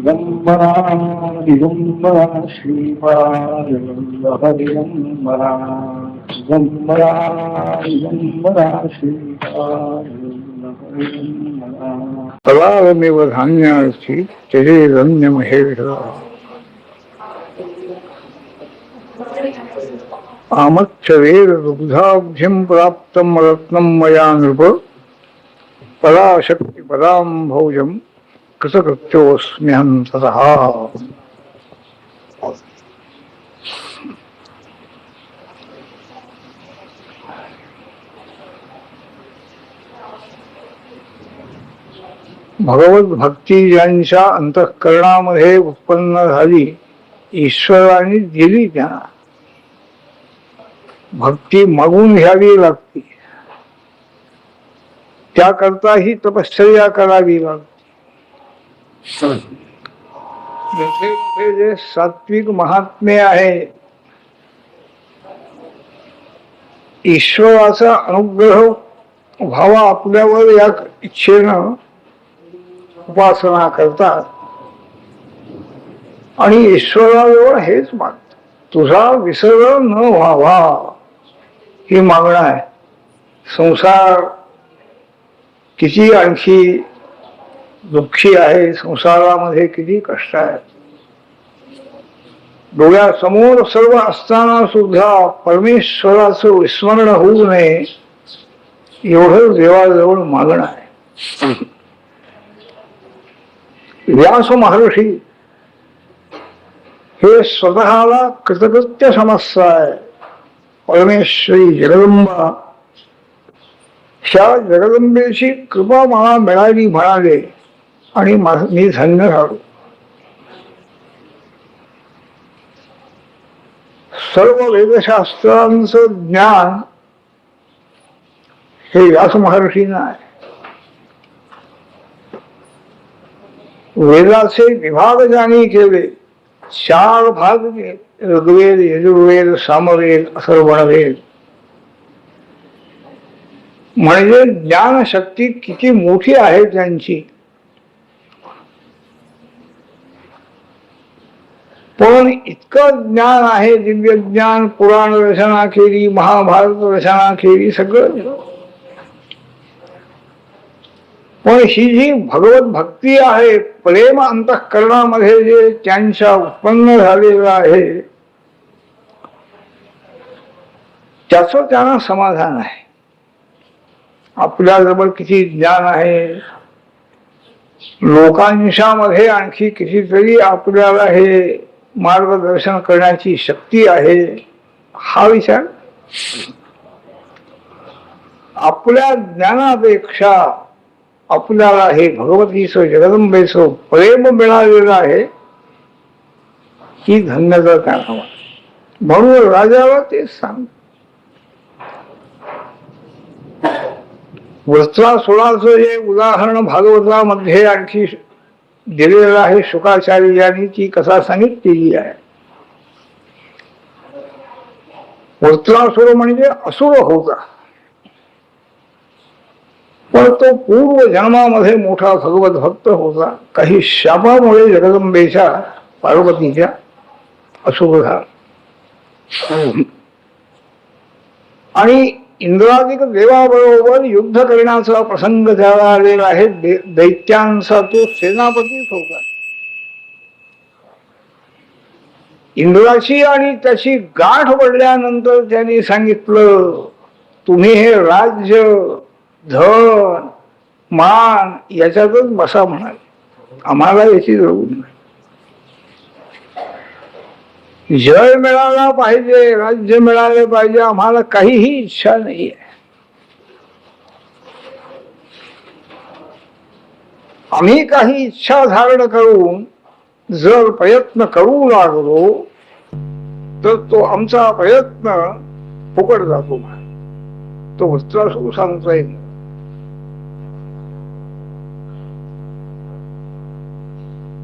दिगंबरा दिगंबरा श्रीपाद दिगंबरा दिगंबरा दिगंबरा श्रीपाद तलावमेव धान्यार्थी तेरे रम्य महेश आमच्छवेद दुग्धाब्धिं प्राप्तं रत्नं मया नृप पराशक्ति पदां भोजं कृतकृत्योऽस्म्यहं ततः। भगवत भक्ती ज्यांच्या अंतःकरणामध्ये उत्पन्न झाली, ईश्वराने दिली त्यांना. भक्ती मागून घ्यावी लागते, त्याकरता ही तपश्चर्या करावी लागते. जे सात्विक महात्मे आहे, ईश्वराचा अनुग्रह व्हावा आपल्यावर या इच्छेनं उपासना करतात आणि ईश्वराजवळ हेच मागतात, तुझा विसर न व्हावा ही मागणं आहे. संसार किती आणखी दुःखी आहे, संसारामध्ये किती कष्ट आहे. डोळ्यासमोर सर्व असताना सुद्धा परमेश्वराचं विस्मरण होऊ नये एवढं देवाजवळ मागणं आहे. व्यास महर्षी हे स्वतःला कृतकृत्य समजताय. परमेश्वरी जगदंबा, ह्या जगदंबेची कृपा मला मिळाली म्हणाले आणि मी धन्य झालो. सर्व वेदशास्त्रांचं ज्ञान हे व्यास महर्षींना आहे. वेदाचे विभाग ज्यांनी केले, 4 भाग केले, ऋग्वेद, यजुर्वेद, सामवेद, अथर्वणवेद. म्हणजे ज्ञानशक्ती किती मोठी आहे त्यांची. पण इतकं ज्ञान आहे, दिव्य ज्ञान, पुराण रचना केली, महाभारत रचना केली, सगळं. पण ही जी भगवत भक्ती आहे, प्रेम अंतःकरणामध्ये जे त्यांच्या उत्पन्न झालेलं आहे, त्याचं त्यांना समाधान आहे. आपल्याजवळ किती ज्ञान आहे, लोकांच्यामध्ये आणखी कितीतरी आपल्याला हे मार्गदर्शन करण्याची शक्ती आहे, हा विचार. आपल्या ज्ञानापेक्षा आपल्याला हे भगवतीचं, जगदंबेचं प्रेम मिळालेलं आहे, ही धन्यता त्यांना. म्हणून राजाला तेच सांग. वृत्रासुराचं जे उदाहरण भागवतामध्ये आणखी दिलेलं आहे, शुकाचार्यांनी ती कथा सांगितलेली आहे. वृत्रासुर म्हणजे असुर होता, पण तो पूर्व जन्मामध्ये मोठा भगवत भक्त होता. काही शापामुळे जगदंबेच्या, पार्वतीच्या असुर झाला आणि इंद्रादिक देवाबरोबर युद्ध करण्याचा प्रसंग त्याला आलेला आहे. दैत्यांचा तो सेनापतीच होता. इंद्राची आणि त्याची गाठ पडल्यानंतर त्यांनी सांगितलं, तुम्ही हे राज्य, धन, मान याच्यातच बसा म्हणाले, आम्हाला याची जरूर नाही. जय मिळाला पाहिजे, राज्य मिळाले पाहिजे, आम्हाला काहीही इच्छा नाही आहे. आम्ही काही इच्छा धारण करून जर प्रयत्न करू लागलो तर तो आमचा प्रयत्न फुकट जातो. तो वृत्रासुर सांगतोय,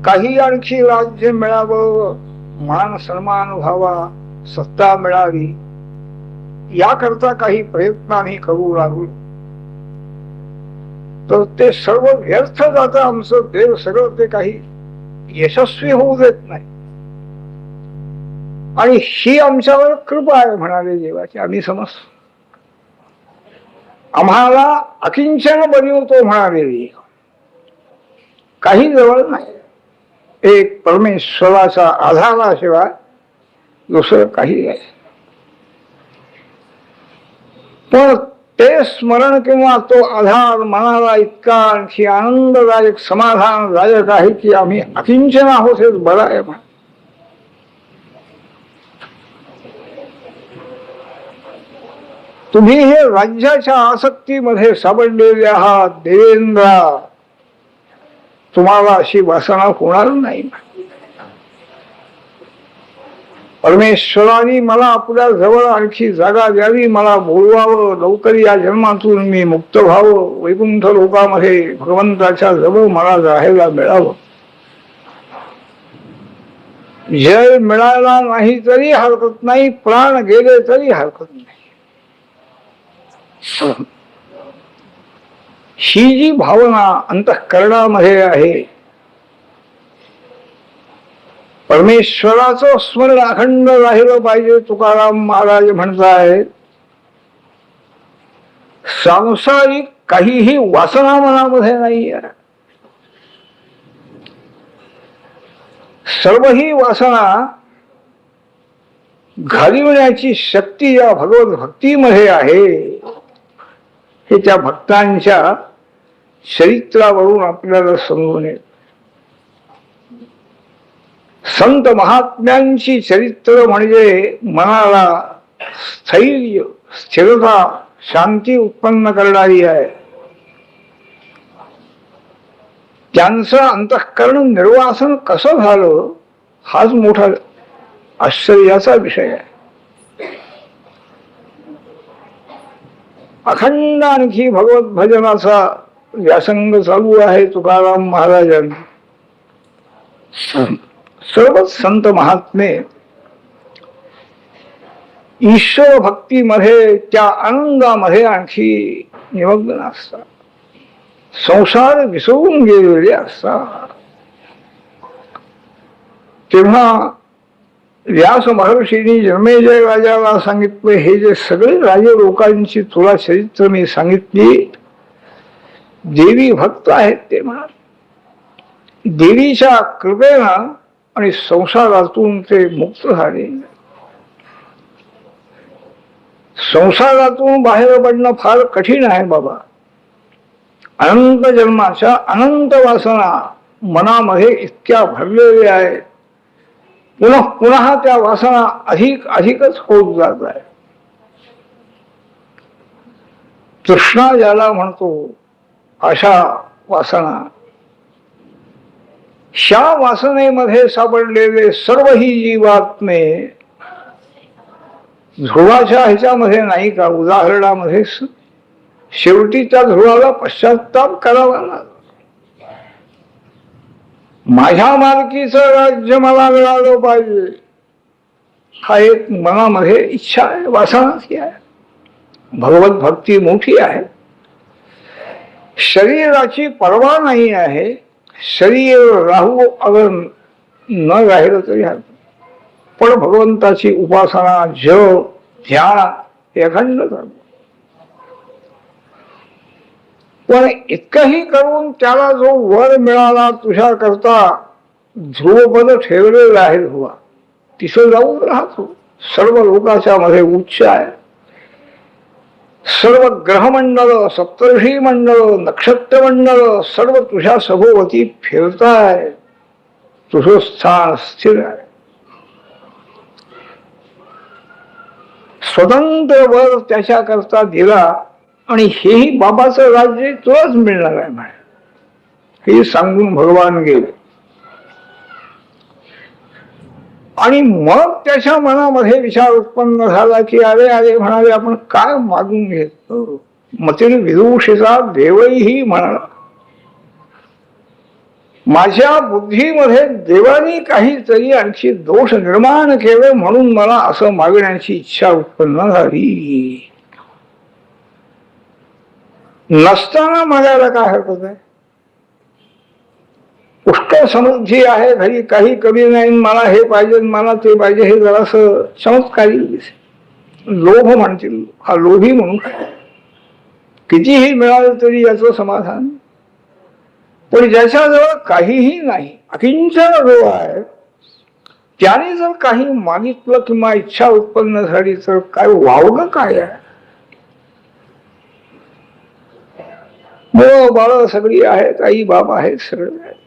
काही आणखी राज्य मिळावं, मान सन्मान व्हावा, सत्ता मिळावी, याकरता काही प्रयत्न आम्ही करू लागलो तर ते सर्व व्यर्थ जातं आमचं. देव सगळं ते काही यशस्वी होऊ देत नाही. आणि ही आमच्यावर कृपा आहे म्हणाले देवाची. आम्ही समजतो, आम्हाला अकिंचन बनवतो म्हणाले देव. काही जवळ नाही, एक परमेश्वराचा आधाराशिवाय दुसरं काही नाही. पण ते स्मरण किंवा तो आधार मनाला इतका आणखी आनंददायक समाधानदायक आहे की आम्ही अकिंचन आहोत हेच बरं आहे. म्हणा तुम्ही हे राज्याच्या आसक्तीमध्ये सापडलेले आहात देवेंद्र, तुम्हाला अशी वासना होणार नाही. परमेश्वराने मला आपल्या जवळ आणखी जागा द्यावी, मला बोलवावं, लवकर या जन्मातून मी मुक्त व्हावं, वैकुंठ लोकामध्ये भगवंताच्या जवळ मला राहायला मिळावं. जय मिळाला नाही तरी हरकत नाही, प्राण गेले तरी हरकत नाही. ही जी भावना अंतःकरणामध्ये आहे, परमेश्वराचं स्मरण अखंड राहिलं पाहिजे. तुकाराम महाराज म्हणतायत, सांसारिक काहीही वासना मनामध्ये नाही आहे. सर्व ही वासना घालविण्याची शक्ती या भगवत भक्तीमध्ये आहे. हे त्या भक्तांच्या चरित्रावरून आपल्याला समजून येत. संत महात्म्यांची चरित्र म्हणजे मनाला स्थैर्य, स्थिरता, शांती उत्पन्न करणारी आहे. त्यांचं अंतःकरण निर्वासन कसं झालं हाच मोठा आश्चर्याचा विषय आहे. अखंड आणखी भगवत भजनाचा व्यासंग चालू आहे तुकाराम महाराजांनी. सर्वच संत महात्मे ईश्वर भक्तीमध्ये, त्या आनंदामध्ये आणखी निमग्न असतात, संसार विसरून गेलेले असतात. तेव्हा व्यास महर्षींनी जन्मेजय राजाला सांगितलं, हे जे सगळे राजे लोकांची तुला चरित्र मी सांगितली, देवी भक्त आहेत ते म्हणा. देवीच्या कृपेनं आणि संसारातून ते मुक्त झाले. संसारातून बाहेर पडणं फार कठीण आहे बाबा. अनंत जन्माच्या अनंत वासना मनामध्ये इतक्या भरलेल्या आहेत. पुन्हा पुन्हा त्या वासना अधिक अधिकच होत जात आहे. तृष्णा ज्याला म्हणतो, अशा वासना, ह्या वासनेमध्ये सापडलेले सर्व ही जीवात्मे ध्रुवाच्या ह्याच्यामध्ये नाही का, उदाहरणामध्ये शेवटी त्या ध्रुवाला पश्चाताप करावा लागला. माझ्या मालकीचं राज्य मला मिळालं पाहिजे, हा एक मनामध्ये इच्छा आहे, वासनाची आहे. भगवत भक्ती मोठी आहे. शरीराची पर्वा नाही आहे. शरीर राहू अगर न राहिलं तरी हरकत, पण भगवंताची उपासना, जप, ध्यान हे अखंड करतो. पण इतकंही करून त्याला जो वर मिळाला तुझ्या करता, ध्रुवपद ठेवलेलं आहे ध्रुवा, तिथं जाऊन राहतो. सर्व लोकांच्या मध्ये उच्च आहे. सर्व ग्रहमंडळ, सप्तर्षी मंडळ, नक्षत्र मंडळ सर्व तुझ्या सभोवती फिरताय. तुझं स्थान स्थिर आहे. स्वतंत्र वर त्याच्या करता दिला आणि हेही बाबाचं राज्य तुलाच मिळणार आहे म्हणे, हे सांगून भगवान गेले. आणि मग त्याच्या मनामध्ये विचार उत्पन्न झाला की अरे अरे म्हणाले, आपण काय मागून घेतो. मतीने विदुषीचा देवही म्हणाला, माझ्या बुद्धीमध्ये देवानी काहीतरी आणखी दोष निर्माण केले म्हणून मला असं मागण्याची इच्छा उत्पन्न झाली. नसताना मागायला काय हरकत आहे. पुष्कळ समृद्धी आहे, घरी काही कमी नाही, मला हे पाहिजे मला ते पाहिजे, हे जरासं चमत्कारी लोभ म्हणतील, हा लोभी म्हणून कितीही मिळालं तरी याचं समाधान. पण ज्याच्याजवळ काहीही नाही, अकिंचन जो आहे, त्याने जर काही मागितलं किंवा इच्छा उत्पन्न झाली तर काय वावगं काय आहे. मुलं बाळ सगळी आहेत, आई बाप आहेत, सगळं आहे.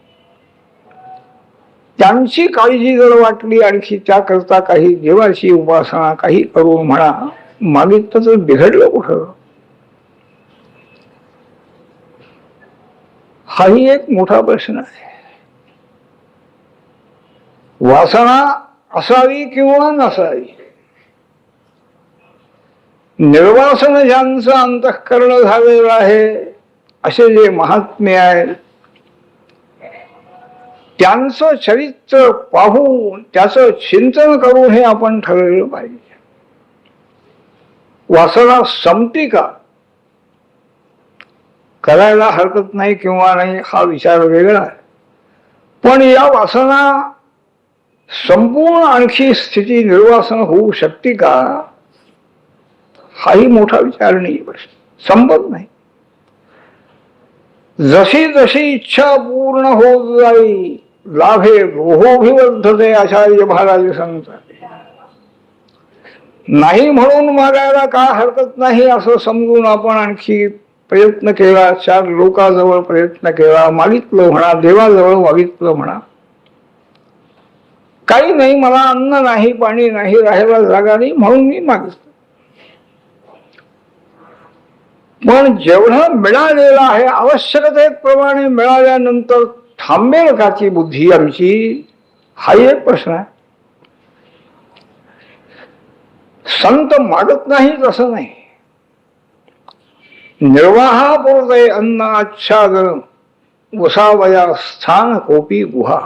त्यांची काळजी जर वाटली आणखी त्याकरता काही देवाची उपासना काही करून म्हणा मागितलं तर बिघडलं कुठं. हाही एक मोठा प्रश्न आहे. वासना असावी किंवा नसावी, निर्वासन ज्यांचं अंतःकरण झालेलं आहे असे जे महात्मे आहेत त्यांचं चरित्र पाहून त्याचं चिंतन करून हे आपण ठरवलं पाहिजे. वासना संपती का, करायला हरकत नाही किंवा नाही हा विचार वेगळा आहे. पण या वासना संपूर्ण आणखी स्थिती निर्वासन होऊ शकते का, हाही मोठा विचार नाही. संपत नाही. जशी जशी इच्छा पूर्ण होत जाई लाभे रोहोभिवर्धते आचार्य महाराज सांगतात. नाही म्हणून मागायला का हरकत नाही असं समजून आपण आणखी प्रयत्न केला, चार लोकांजवळ प्रयत्न केला, मागितलं म्हणा, देवाजवळ मागितलं म्हणा, काही नाही, मला अन्न नाही, पाणी नाही, राहायला जागा नाही म्हणून मी मागितलं. पण जेवढं मिळालेलं आहे आवश्यकतेप्रमाणे मिळाल्यानंतर थांबेल का ती बुद्धी आमची, हा एक प्रश्न आहे. संत मागत नाहीत असं नाही. निर्वाहापुरते अन्न आच्छादन वसावया स्थान कोपी गुहा.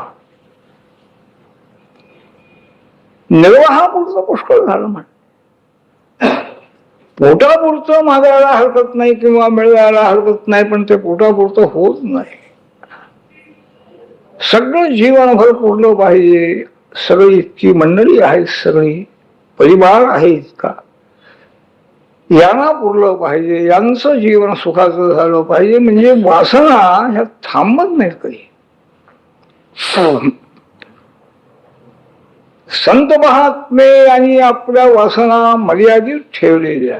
निर्वाहापुरतं पुष्कळ झालं म्हण. पोटापुरतं मागायला हरकत नाही किंवा मिळवायला हरकत नाही, पण ते पोटापुरतं होत नाही. सगळं जीवनभर पुरलं पाहिजे. सगळी इतकी मंडळी आहेत, सगळी परिवार आहे इतका, यांना पुरलं पाहिजे, यांचं जीवन सुखाचं झालं पाहिजे. म्हणजे वासना ह्या थांबत नाहीत कधी. संत महात्मे यांनी आपल्या वासना मर्यादित ठेवलेल्या,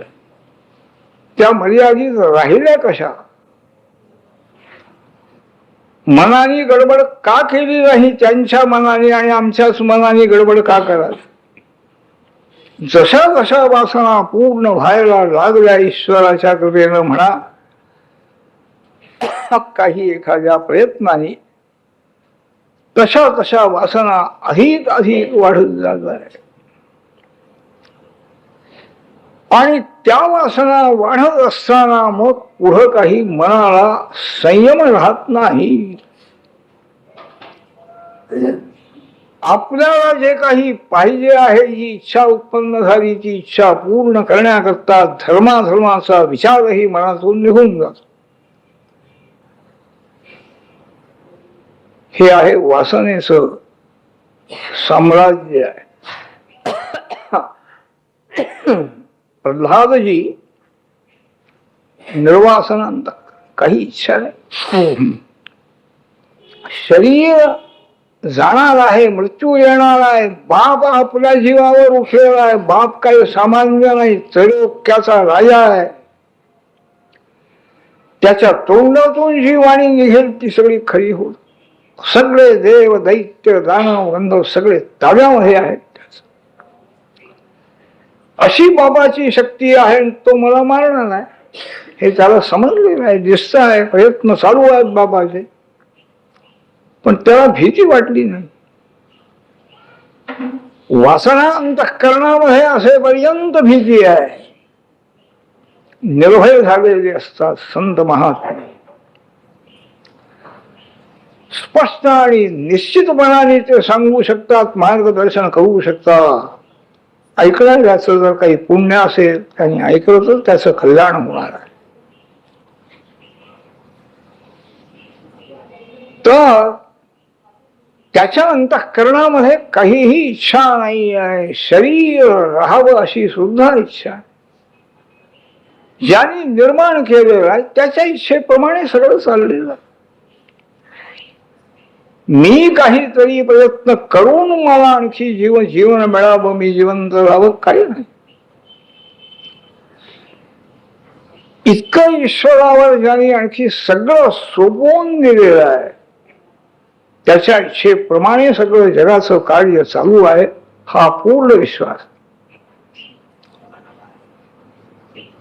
त्या मर्यादित राहिल्या कशा, मनाने गडबड का केली नाही त्यांच्या मनाने आणि आमच्याच मनाने गडबड का करावी. जशा जशा वासना पूर्ण व्हायला लागल्या ईश्वराच्या कृपेनं म्हणा, काही एखाद्या प्रयत्नाने तशा तशा वासना अधिक अधिक वाढत जात आहे. आणि त्या वासना वाढत असताना मग पुढं काही मनाला संयम राहत नाही. आपल्याला जे काही पाहिजे आहे, जी इच्छा उत्पन्न झाली, ती इच्छा पूर्ण करण्याकरता धर्माधर्माचा विचारही मनातून निघून जातो. हे आहे वासनेचं साम्राज्य आहे. प्रल्हादजी निर्वासनांत काही इच्छा नाही. शरीर जाणार आहे, मृत्यू येणार आहे, बाप आपल्या जीवावर उठलेला आहे. बाप काही सामान्य नाही, त्रैलोक्याचा राजा आहे. त्याच्या तोंडातून जी वाणी निघेल ती सगळी खरी होत. सगळे देव दैत्य दानव गंधर्व सगळे ताब्यामध्ये आहेत. अशी बाबाची शक्ती आहे, तो मला मारणार आहे हे त्याला समजलेलं आहे, दिसत आहे. प्रयत्न चालू आहेत बाबाचे, पण त्याला भीती वाटली नाही. वासना अंतःकरणामध्ये असेपर्यंत भीती आहे. निर्भय झालेले असतात संत महात्मे. स्पष्ट आणि निश्चितपणाने ते सांगू शकतात, मार्गदर्शन करू शकतात. ऐकणाऱ्याचं जर काही पुण्य असेल, त्यांनी ऐकलं तर त्याचं कल्याण होणार आहे. तर त्याच्या अंतःकरणामध्ये काहीही इच्छा नाही आहे. शरीर राहावं अशी सुद्धा इच्छा आहे. ज्याने निर्माण केलेलं आहे त्याच्या इच्छेप्रमाणे सगळं चाललेलं आहे. मी काहीतरी प्रयत्न करून मला आणखी जीवन मिळावं, मी जिवंत राहावं, काही नाही. इतकं ईश्वरावर ज्याने आणखी सगळं सोपवून दिलेलं आहे, त्याच्या इच्छेप्रमाणे सगळं जगाचं कार्य चालू आहे, हा पूर्ण विश्वास.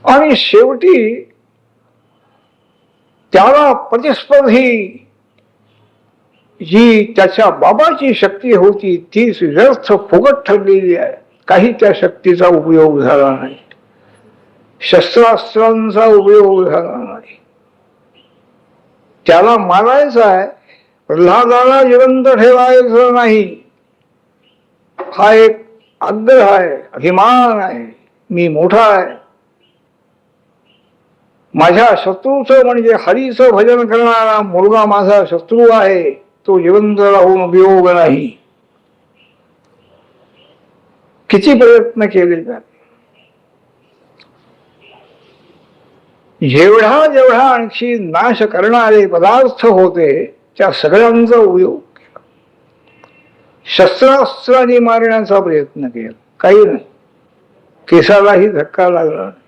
आणि शेवटी त्याला प्रतिस्पर्धी जी त्याच्या बाबाची शक्ती होती तीच व्यर्थ फुकट ठरलेली आहे. काही त्या शक्तीचा उपयोग झाला नाही, शस्त्रास्त्रांचा उपयोग झाला नाही. त्याला मारायचं आहे, प्रल्हादाला जिवंत ठेवायचं नाही. हा एक आग्रह आहे, अभिमान आहे, मी मोठा आहे. माझ्या शत्रूचं म्हणजे हरीचं भजन करणारा मुलगा माझा शत्रू आहे, तो जिवंत राहून उपयोग नाही. किती प्रयत्न केले जाते. जेवढा जेवढा आणखी नाश करणारे पदार्थ होते त्या सगळ्यांचा उपयोग केला. शस्त्रास्त्राने मारण्याचा प्रयत्न केला, काही नाही. केसालाही धक्का लागला नाही.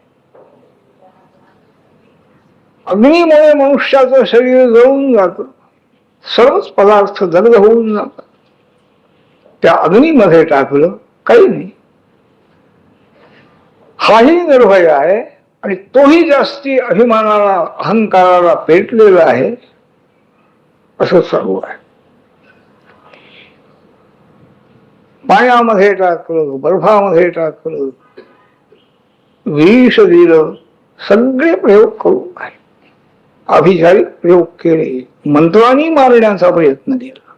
अग्नीमुळे मनुष्याचं शरीर जळून जातं, सर्वच पदार्थ दग्ध होऊन जातात. त्या अग्नीमध्ये टाकलं, काही नाही. हाही निर्भय आहे आणि तोही जास्ती अभिमानाला अहंकाराला पेटलेला आहे, असं चालू आहे. पाण्यामध्ये टाकलं, बर्फामध्ये टाकलं, विष दिलं, सगळे प्रयोग करू आहे. अभिचारिक प्रयोग केले, मंत्रांनी मारण्याचा प्रयत्न केला,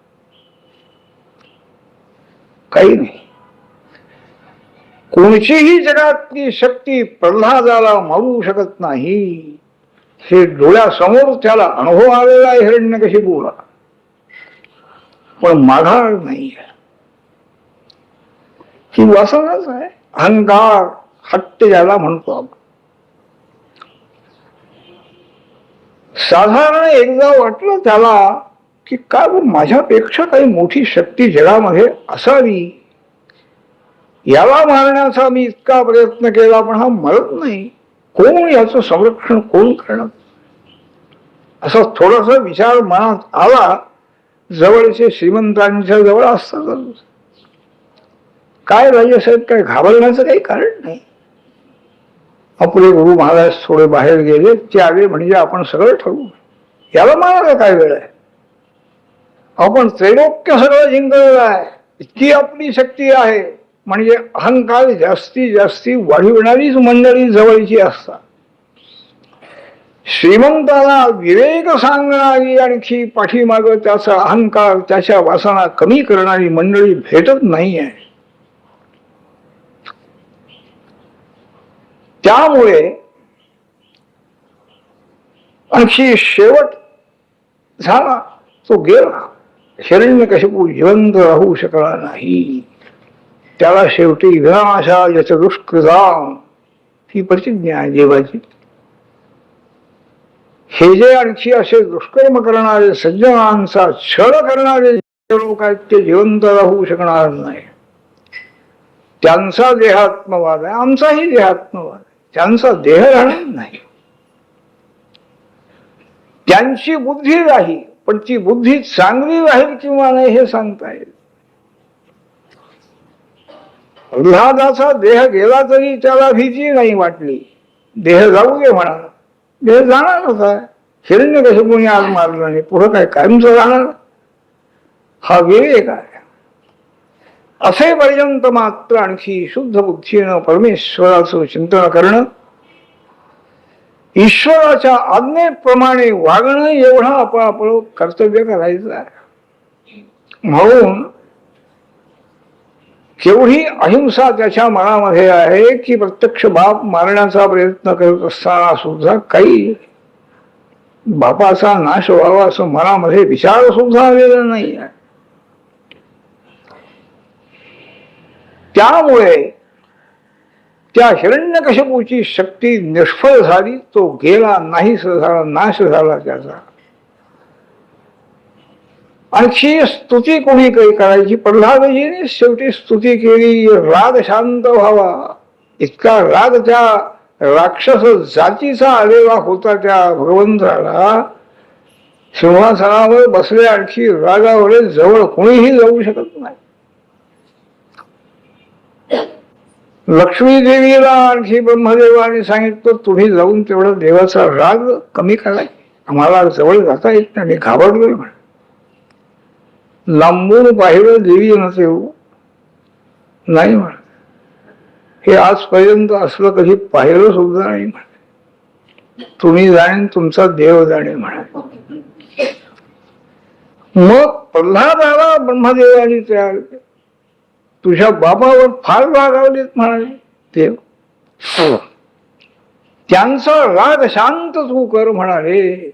काही नाही. कोणतीही जगातली शक्ती प्रल्हादाला मारू शकत नाही, हे डोळ्यासमोर त्याला अनुभव आलेला आहे हिरण्यकशिपूला, पण माघार नाही. ही वासनाच आहे, अहंकार, हट्ट ज्याला म्हणतो आपण. साधारण एकदा वाटलं त्याला की काय माझ्यापेक्षा काही मोठी शक्ती जगामध्ये असावी, याला मारण्याचा मी इतका प्रयत्न केला पण हा मरत नाही, कोण याचं संरक्षण कोण करणार, असा थोडासा विचार मनात आला. जवळचे श्रीमंतांच्या जवळ असतात. काय राजेसाहेब, काय घाबरण्याचं काही कारण नाही. आपले गुरु महाराज थोडे बाहेर गेले, ते आले म्हणजे आपण सगळं ठरवू. याला मारायला काय वेळ आहे, आपण त्रैलोक्य सगळं जिंकलेलं आहे, इतकी आपली शक्ती आहे. म्हणजे अहंकार जास्तीत जास्ती वाढविणारीच मंडळी जवळची असतात. श्रीमंताला विवेक सांगणारी आणखी पाठीमाग त्याचा अहंकार, त्याच्या वासना कमी करणारी मंडळी भेटत नाही आहे. त्यामुळे आणखी शेवट झाला, तो गेला. हिरण्यकशिपू जिवंत राहू शकला नाही. त्याला शेवटी विनाशाय दुष्कृताम ही प्रतिज्ञा आहे देवाची. हे जे आणखी असे दुष्कर्म करणारे, सज्जनांचा छळ करणारे लोक आहेत, ते जिवंत राहू शकणार नाही. त्यांचा देहात्मवाद आहे, आमचाही देहात्मवाद आहे. त्यांचा देह राहणार नाही. त्यांची बुद्धी राहील, पण ती बुद्धी चांगली राहील किंवा नाही हे सांगता येईल. प्रल्हादाचा देह गेला तरी त्याला भीती नाही वाटली. देह जाऊ दे म्हणा, देह जाणारच आहे. हिरण्यकशिपूने आज मारलं नाही, पुढं काय कायमचं राहणार. हा विवेक आहे. असेपर्यंत मात्र आणखी शुद्ध बुद्धीनं परमेश्वराचं चिंतन करणं, ईश्वराच्या आज्ञेप्रमाणे वागणं, एवढं आपलं कर्तव्य करायचं आहे. म्हणून केवढी अहिंसा त्याच्या मनामध्ये आहे की प्रत्यक्ष बाप मारण्याचा प्रयत्न करत असताना सुद्धा काही बापाचा नाश व्हावा असं मनामध्ये विचार सुद्धा आलेला नाही आहे. त्यामुळे त्या हिरण्यकशिपूची शक्ती निष्फळ झाली, तो गेला, नाहीस झाला, नाश झाला त्याचा. आणखी स्तुती कोणी काही करायची? प्रल्हादजीने शेवटी स्तुती केली, राग शांत व्हावा. इतका राग त्या राक्षस जातीचा आलेला होता त्या भगवंताला. सिंहासनावर बसले, आणखी रागावर जवळ कोणीही जाऊ शकत नाही. लक्ष्मी देवीला आणखी ब्रह्मदेवाने सांगितलं, तुम्ही जाऊन तेवढा देवाचा राग कमी कराय, आम्हाला जवळ जाता येत नाही, घाबरलोय म्हणे. लांबून पाहिलं देवी नसे नाही म्हणे, हे आजपर्यंत असलं कधी पाहिलं सुद्धा नाही म्हणे, तुम्ही जाणे तुमचा देव जाणे म्हणे. मग प्रल्हादाला ब्रह्मदेवाने तयार केलं. तुझ्या बाबावर फार रागावलेत म्हणाले देव, त्यांचा राग शांत तू कर म्हणाले.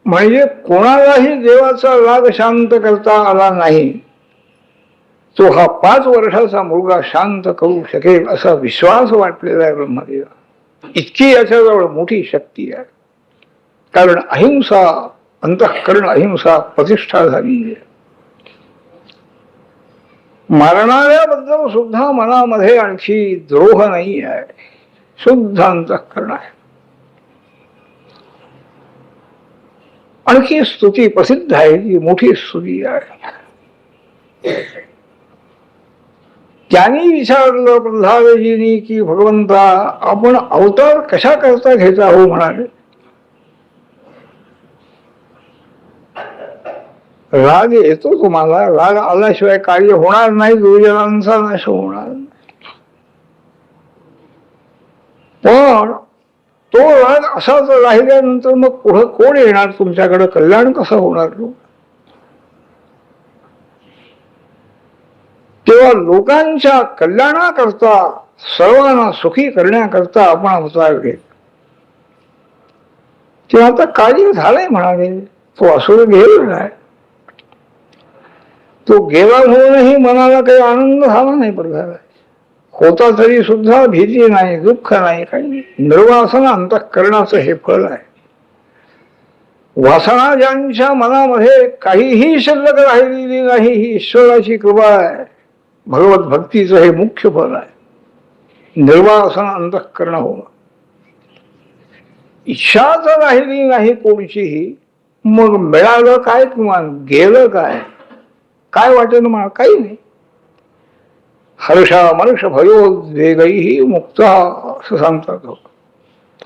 म्हणजे कोणालाही देवाचा राग शांत करता आला नाही, तो हा 5 वर्षाचा मुलगा शांत करू शकेल असा विश्वास वाटलेला आहे ब्रह्मदेवा. इतकी याच्याजवळ मोठी शक्ती आहे. कारण अहिंसा, अंतःकरण अहिंसा प्रतिष्ठा झाली आहे. मारणाऱ्याबद्दल सुद्धा मनामध्ये आणखी द्रोह नाही आहे, शुद्ध अंतःकरण आहे. आणखी स्तुती प्रसिद्ध आहे, ती मोठी स्तुती आहे. त्यांनी विचारलं प्रल्हादजींनी की भगवंता, आपण अवतार कशा करता घेता हो म्हणाले. राग येतो तुम्हाला, राग आल्याशिवाय कार्य होणार नाही, दुर्जनांचा नाश होणार नाही. पण तो राग असाच राहिल्यानंतर मग पुढं कोण येणार तुमच्याकडे, कल्याण कसं होणार? तेव्हा लोकांच्या कल्याणाकरता, सर्वांना सुखी करण्याकरता आपण अवतार घेत. ते आता कार्य झालंय म्हणाले, तो असुर गेला नाही. तो गेला म्हणूनही मनाला काही आनंद झाला नाही. प्रधान होता तरी सुद्धा भीती नाही, दुःख नाही, काही. निर्वासन अंतःकरणाचं हे फळ आहे. वासना ज्यांच्या मनामध्ये काहीही शिल्लक राहिलेली नाही, ही ईश्वराची कृपा आहे. भगवत भक्तीचं हे मुख्य फल आहे, निर्वासन अंतःकरण होणं. इच्छाच राहिली नाही कोणचीही, मग मिळालं काय किंवा गेलं काय, काय वाटेल मला? काही नाही. हर्षा मनुष्य भयोद्वेगही मुक्त असं सांगतात.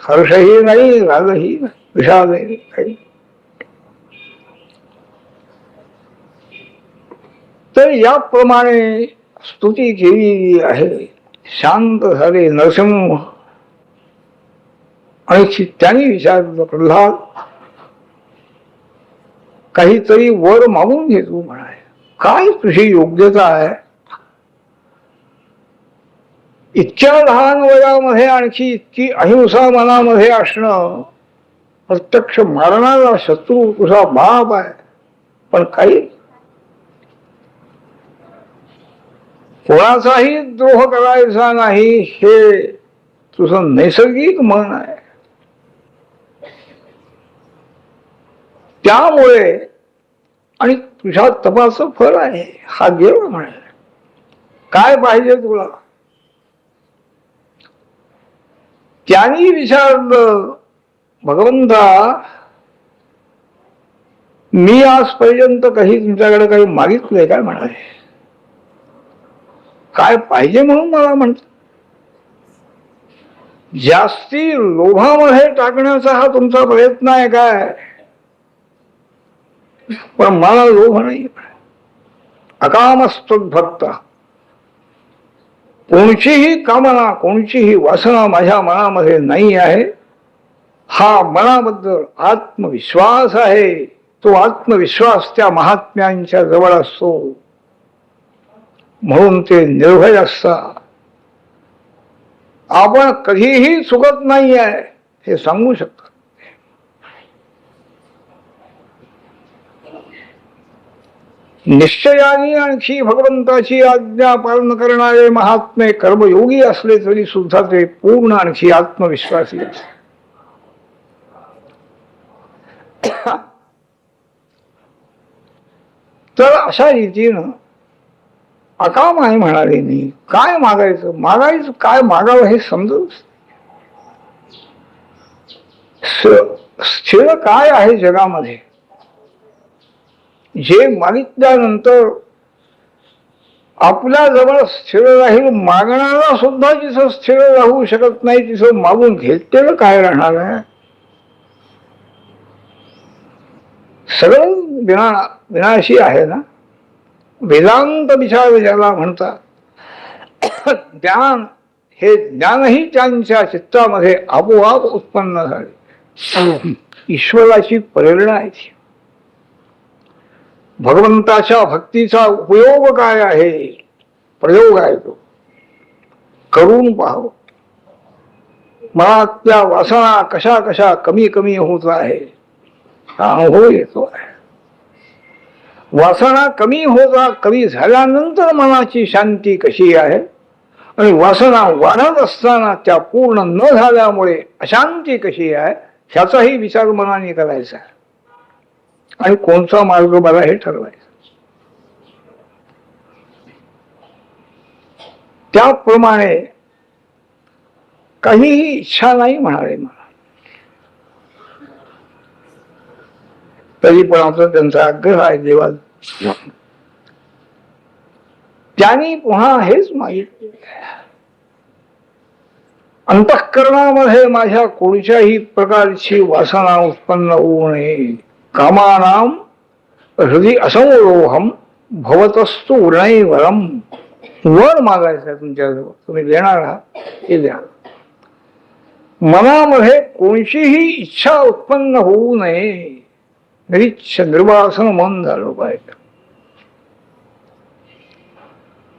हर्षही नाही, रागही नाही, विषादही काही. तर याप्रमाणे स्तुती केलेली आहे. शांत झाले नरसिंह. आणि त्यांनी विचारलं, प्रल्हाद काहीतरी वर मागून घेतो म्हणाले. काय तुझी योग्यता आहे? इतक्या लहान वयामध्ये आणखी इतकी अहिंसा मनामध्ये असणं, प्रत्यक्ष मारणारा शत्रू तुझा बाप आहे, पण काही कोणाचाही द्रोह करायचा नाही, हे तुझं नैसर्गिक मन आहे. त्यामुळे आणि तुझ्या तपाचं फळ आहे, हा गेला म्हणाले. काय पाहिजे तुला? त्यांनी विचारलं, भगवंता मी आजपर्यंत काही तुमच्याकडे काही मागितलंय काय म्हणाले? काय पाहिजे म्हणून मला म्हणत? जास्ती लोभामध्ये टाकण्याचा हा तुमचा प्रयत्न आहे काय? पण मला लोभ नाही. अकामस्तुत भक्त, कोणचीही कामना, कोणचीही वासना माझ्या मनामध्ये नाही आहे. हा मनाबद्दल आत्मविश्वास आहे. तो आत्मविश्वास त्या महात्म्यांच्या जवळ असतो, म्हणून ते निर्भय असतात. आपण कधीही चुकत नाही आहे हे सांगू शकतात. निश्चयाने आणखी भगवंताची आज्ञा पालन करणारे महात्मे कर्मयोगी असले तरी सुद्धा ते पूर्ण आणखी आत्मविश्वासी असतात. तर अशा रीतीनं अकाम आहे म्हणाले नाही. काय मागायचं, मागायचं काय मागावं हे समजत. स्थिर काय आहे जगामध्ये, जे मागितल्यानंतर आपल्या जवळ स्थिर राहील. मागणारा सुद्धा जिथं स्थिर राहू शकत नाही तिथं मागून घेतलेलं काय राहणार आहे. सगळं विनाशी आहे ना. वेदांत विचार ज्याला म्हणतात, ज्ञान हे ज्ञानही त्यांच्या चित्तामध्ये आपोआप उत्पन्न झाले. ईश्वराची प्रेरणा आहे ती. भगवंताच्या भक्तीचा उपयोग काय आहे, प्रयोग आहे तो. करून पाहावं. मनातल्या वासना कशा कशा कमी कमी होत आहे हा अनुभव येतो आहे. वासना कमी झाल्यानंतर मनाची शांती कशी आहे, आणि वासना वाढत असताना त्या पूर्ण न झाल्यामुळे अशांती कशी आहे ह्याचाही विचार मनाने करायचा आहे. आणि कोणता मार्ग मला हे ठरवायचं. त्याप्रमाणे काहीही इच्छा नाही म्हणाले मला, तरी पण आपला त्यांचा आग्रह आहे देवा. त्यांनी पुन्हा हेच मागितले, अंतःकरणामध्ये माझ्या कोणत्याही प्रकारची वासना उत्पन्न होऊ नये. कामानाम हृदय असंरोहम भवतस्तु वरम. वर मागायचं आहे तुमच्याजवळ, तुम्ही देणार आहात हे द्या. मनामध्ये कोणतीही इच्छा उत्पन्न होऊ नये. निरीच्छ निर्वासन मन झालं पाहिजे,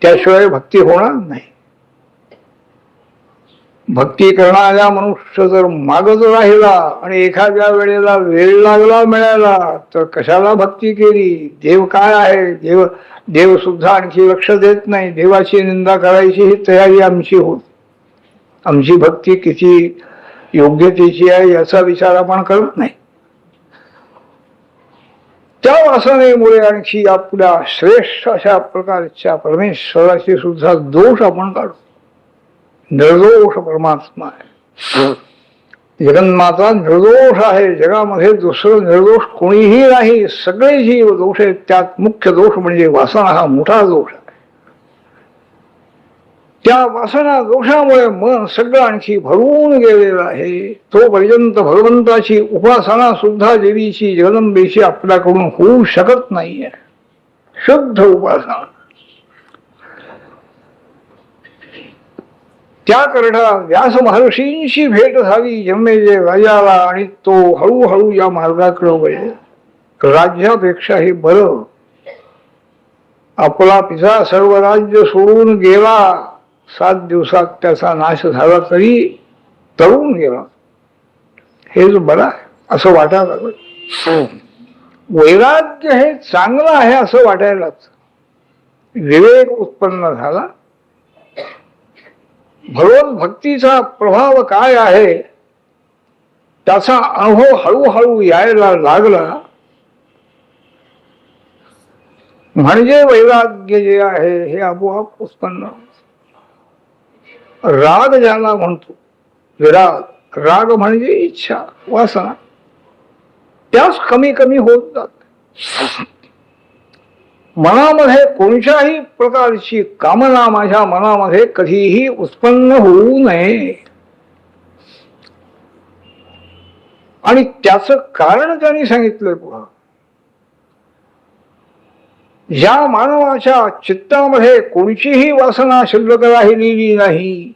त्याशिवाय भक्ती होणार नाही. भक्ती करणाऱ्या मनुष्य जर मागत राहिला आणि एखाद्या वेळेला वेळ लागला मिळाला तर कशाला भक्ती केली. देव काय आहे, देव सुद्धा आणखी लक्ष देत नाही. देवाची निंदा करायची ही तयारी आमची होत. आमची भक्ती किती योग्यतेची आहे याचा विचार आपण करत नाही. त्या वासनेमुळे आणखी आपल्या श्रेष्ठ अशा प्रकारच्या परमेश्वराचे सुद्धा दोष आपण काढतो. निर्दोष परमात्मा आहे, जगन्माता निर्दोष आहे. जगामध्ये दुसरं निर्दोष कोणीही नाही. सगळे जीव दोष आहेत. त्यात मुख्य दोष म्हणजे वासना हा मोठा दोष आहे. त्या वासना दोषामुळे मन सगळं आणखी भरून गेलेलं आहे. तोपर्यंत भगवंताची उपासना सुद्धा देवीची जगदंबेची आपल्याकडून होऊ शकत नाहीये. शुद्ध उपासना त्याकरता व्यास महर्षींची भेट झाली जन्मेजय राजाला, आणि तो हळूहळू या मार्गाकडे वळला. राज्यापेक्षाही बरं आपला पिता सर्व राज्य सोडून गेला. 7 दिवसात त्याचा नाश झाला तरी तरुण गेला. हेच बरं आहे असं वाटायला लागलं. वैराग्य हे चांगलं आहे असं वाटायलाच. विवेक उत्पन्न झाला. भगवत भक्तीचा प्रभाव काय आहे त्याचा अनुभव हळूहळू यायला लागला. म्हणजे वैराग्य जे आहे हे आपोआप उत्पन्न. राग ज्याला म्हणतो विराग, राग म्हणजे इच्छा वासना, त्याच कमी कमी होत जात. मनामध्ये कोणत्याही प्रकारची कामना माझ्या मनामध्ये कधीही उत्पन्न होऊ नये. आणि त्याचं कारण त्यांनी सांगितलंय पुढं. ज्या मानवाच्या चित्तामध्ये कोणतीही वासना शिल्लक राहिलेली नाही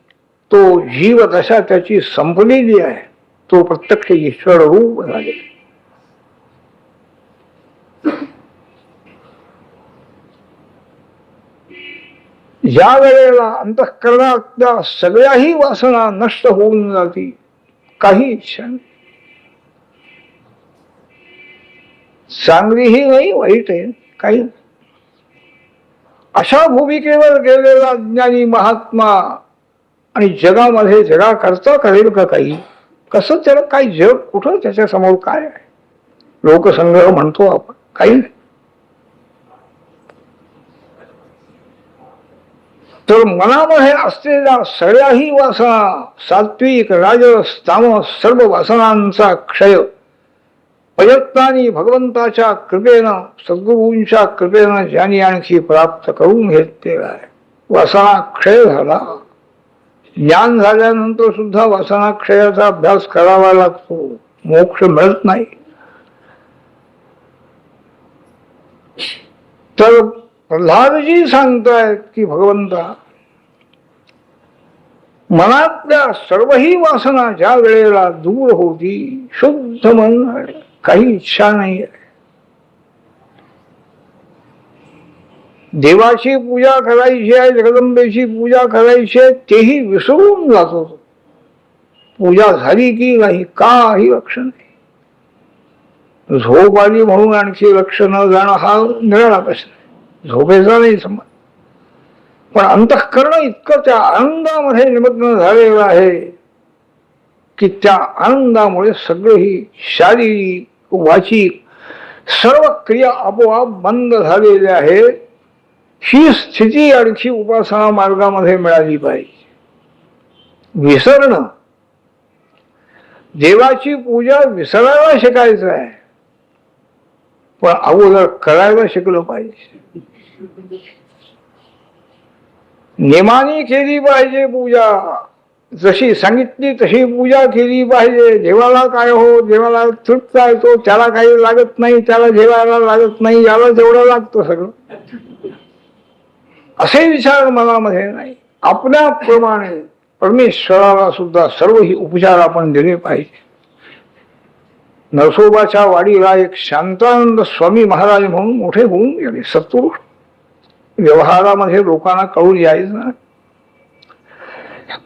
तो जीव तशा त्याची संपलेली आहे. तो प्रत्यक्ष ईश्वर रूप झाले. ज्या वेळेला अंतःकरणातल्या सगळ्याही वासना नष्ट होऊन जाती, काही इच्छा नाही. चांगलीही नाही वाईट आहे काही. अशा भूमिकेवर गेलेला ज्ञानी महात्मा आणि जगामध्ये जगाकरता करेल का काही? कसं त्याला काही जग कुठं त्याच्या समोर काय आहे? लोकसंग्रह म्हणतो आपण, काही नाही. तर मनामध्ये असलेल्या सगळ्याही वासना, सात्विक राजस तामस सर्व वासनांचा क्षय प्रयत्नाने भगवंताच्या कृपेनं सद्गुरूंच्या कृपेनं ज्यांनी आणखी प्राप्त करून घेतलेला आहे. वासना क्षय झाला. ज्ञान झाल्यानंतर सुद्धा वासना क्षयाचा अभ्यास करावा लागतो, मोक्ष मिळत नाही. तर प्रल्हादजी सांगतायत की भगवंता, मनातल्या सर्वही वासना ज्या वेळेला दूर होती, शुद्ध मन आहे, काही इच्छा नाही आहे, देवाची पूजा करायची आहे, जगदंबेची पूजा करायची आहे, तेही विसरून जातो. पूजा झाली की नाही काही लक्ष नाही. झोप आली म्हणून आणखी लक्ष न जाणं हा निराळा प्रश्न आहे, झोपेचा नाही समज. पण अंतःकरण इतकं त्या आनंदामध्ये निमग्न झालेलं आहे की त्या आनंदामुळे सगळी शारीरिक वाचिक सर्व क्रिया आपोआप बंद झालेल्या आहेत. ही स्थिती आणखी उपासना मार्गामध्ये मिळाली पाहिजे. विसरणं, देवाची पूजा विसरायला शिकायचं आहे, पण अगोदर करायला शिकलं पाहिजे. नियमाने केली पाहिजे पूजा, जशी सांगितली तशी पूजा केली पाहिजे. देवाला काय हो, देवाला तृप्त आहे तो, त्याला काही लागत नाही, त्याला जेवायला लागत नाही, याला जेवढं लागतं सगळं, असे विचार मनामध्ये नाही. आपल्याप्रमाणे परमेश्वराला सुद्धा सर्व ही उपचार आपण दिले पाहिजे. नरसोबाच्या वाडीला एक शांतानंद स्वामी महाराज म्हणून मोठे होऊन गेले, सत्पुरुष. व्यवहारामध्ये लोकांना कळून यायचं.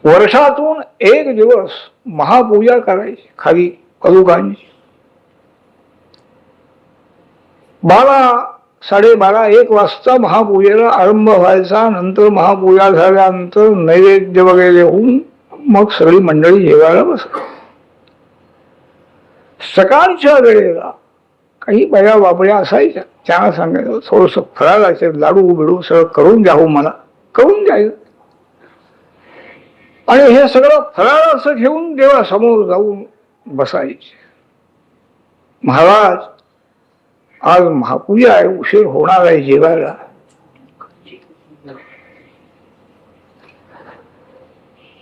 वर्षातून एक दिवस महापूजा करायची खाली कलुकांची. 12, 12:30, 1 वाजता महापूजेला आरंभ व्हायचा. नंतर महापूजा झाल्यानंतर नैवेद्य वगैरे होऊन मग सगळी मंडळी जेवायला बसत. सकाळच्या वेळेला काही बया बाबड्या असायच्या, त्यांना सांगायचं थोडस फराळाचे लाडू बिडू सगळं करून द्यावं, मला करून द्यायचं. आणि हे सगळं फराळाचं घेऊन देवासमोर जाऊन बसायचे. महाराज, आज महापूजा आहे, उशीर होणार आहे जेवायला.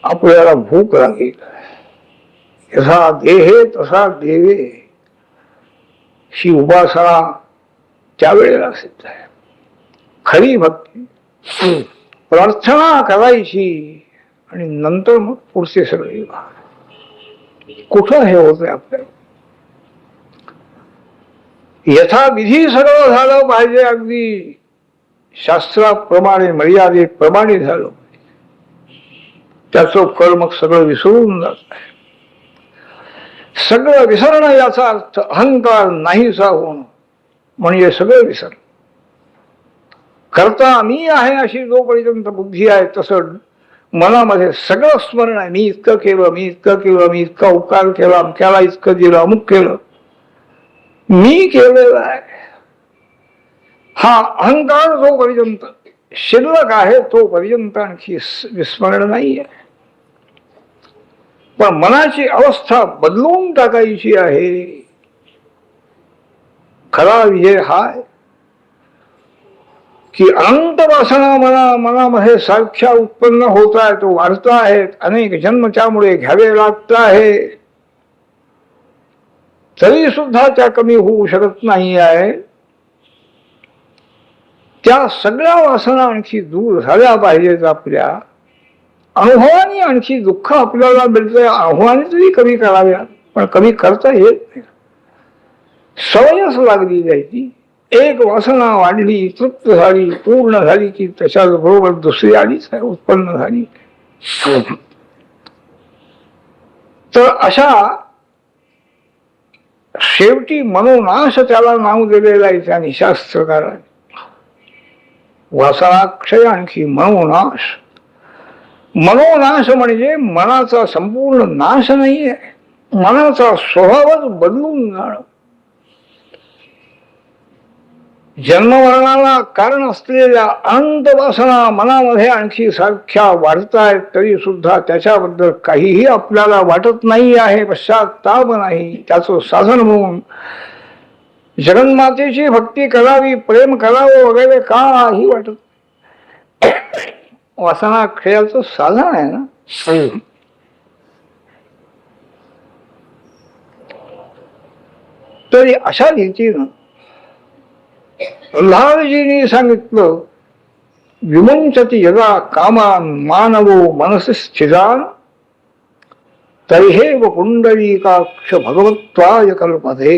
आपल्याला भूक लागेल. जसा देहे तसा देवे, ही उपासना त्यावेळेला सिद्ध आहे. खरी भक्ती प्रार्थना करायची आणि नंतर मग पुढचे सगळे. कुठं हे होतंय आपल्याला? यथाविधी सगळं झालं पाहिजे, अगदी शास्त्राप्रमाणे मर्यादेप्रमाणे झालं पाहिजे. त्याचं फळ मग सगळं विसरून जात आहे. सगळं विसरणं याचा अर्थ अहंकार नाहीसा होणं, म्हणजे सगळं विसरणं. करता मी आहे अशी जोपर्यंत बुद्धी आहे, तसं मनामध्ये सगळं स्मरण आहे. मी इतकं केलं, मी इतकं केलं, मी इतका उपकार केला, अमक्याला इतकं दिलं, अमुक केलं, मी केलेलं आहे. हा अहंकार जोपर्यंत शिल्लक आहे तोपर्यंत आणखी विस्मरण नाही आहे. पण मनाची अवस्था बदलून टाकायची आहे. खरा विजय हा आहे की अनंत वासना मनामध्ये सारख्या उत्पन्न होत आहेत, तो वाढत आहेत. अनेक जन्म त्यामुळे घ्यावे लागत आहे, तरी सुद्धा त्या कमी होऊ शकत नाही आहे. त्या सगळ्या वासना आणखी दूर झाल्या पाहिजेत. आपल्या अनुभवाने आणखी दुःख आपल्याला मिळतंय, आव्हाने तरी कमी कराव्या, पण कमी करता येत नाही. सवयच लागली जायची. एक वासना वाढली, तृप्त झाली, पूर्ण झाली की त्याच्या बरोबर दुसरी आलीच आहे, उत्पन्न झाली. तर अशा शेवटी मनोनाश त्याला नाव दिलेलं आहे त्यांनी शास्त्रकारांनी. वासनाक्षय आणखी मनोनाश. मनोनाश म्हणजे मनाचा संपूर्ण नाश नाहीये, मनाचा स्वभावच बदलून जाणं. जन्ममरणाला कारण असलेल्या अनंत वासना मनामध्ये आणखी सारख्या वाढतायत, तरी सुद्धा त्याच्याबद्दल काहीही आपल्याला वाटत नाही आहे, पश्चात्ताप नाही. त्याचं साधन म्हणून जगन्मातेची भक्ती करावी, प्रेम करावं वगैरे काही वाटत. वासना क्षयाचं साधन आहे ना. तरी अशा रीतीनं प्रल्हादजींनी सांगितलं, विमुंचती यदा कामान मानवो मनसी स्थिरान तैहेव पुंडरीकाक्ष भगवत्वाय कल्पते.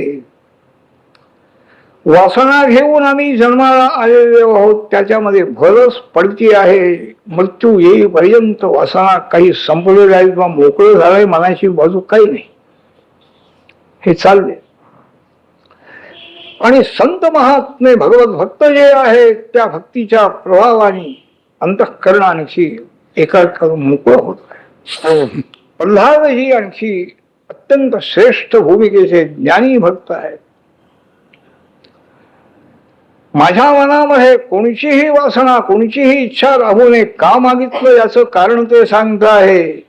वासना घेऊन आम्ही जन्माला आलेले आहोत, त्याच्यामध्ये भरच पडती आहे. मृत्यू येईपर्यंत वासना काही संपले जाईल किंवा मोकळं झालंय मनाची बाजू काही नाही, हे चालले. आणि संत महात्मे भगवत भक्त जे आहेत, त्या भक्तीच्या प्रभावाने अंतःकरण आणखी एकाएका मोकळं होत आहे. प्रल्हाद ही आणखी अत्यंत श्रेष्ठ भूमिकेचे ज्ञानी भक्त आहेत. माझ्या मनामध्ये कोणीचीही वासना, कोणीचीही इच्छा राहू नये. का मागितलं याचं कारण ते सांगत आहे.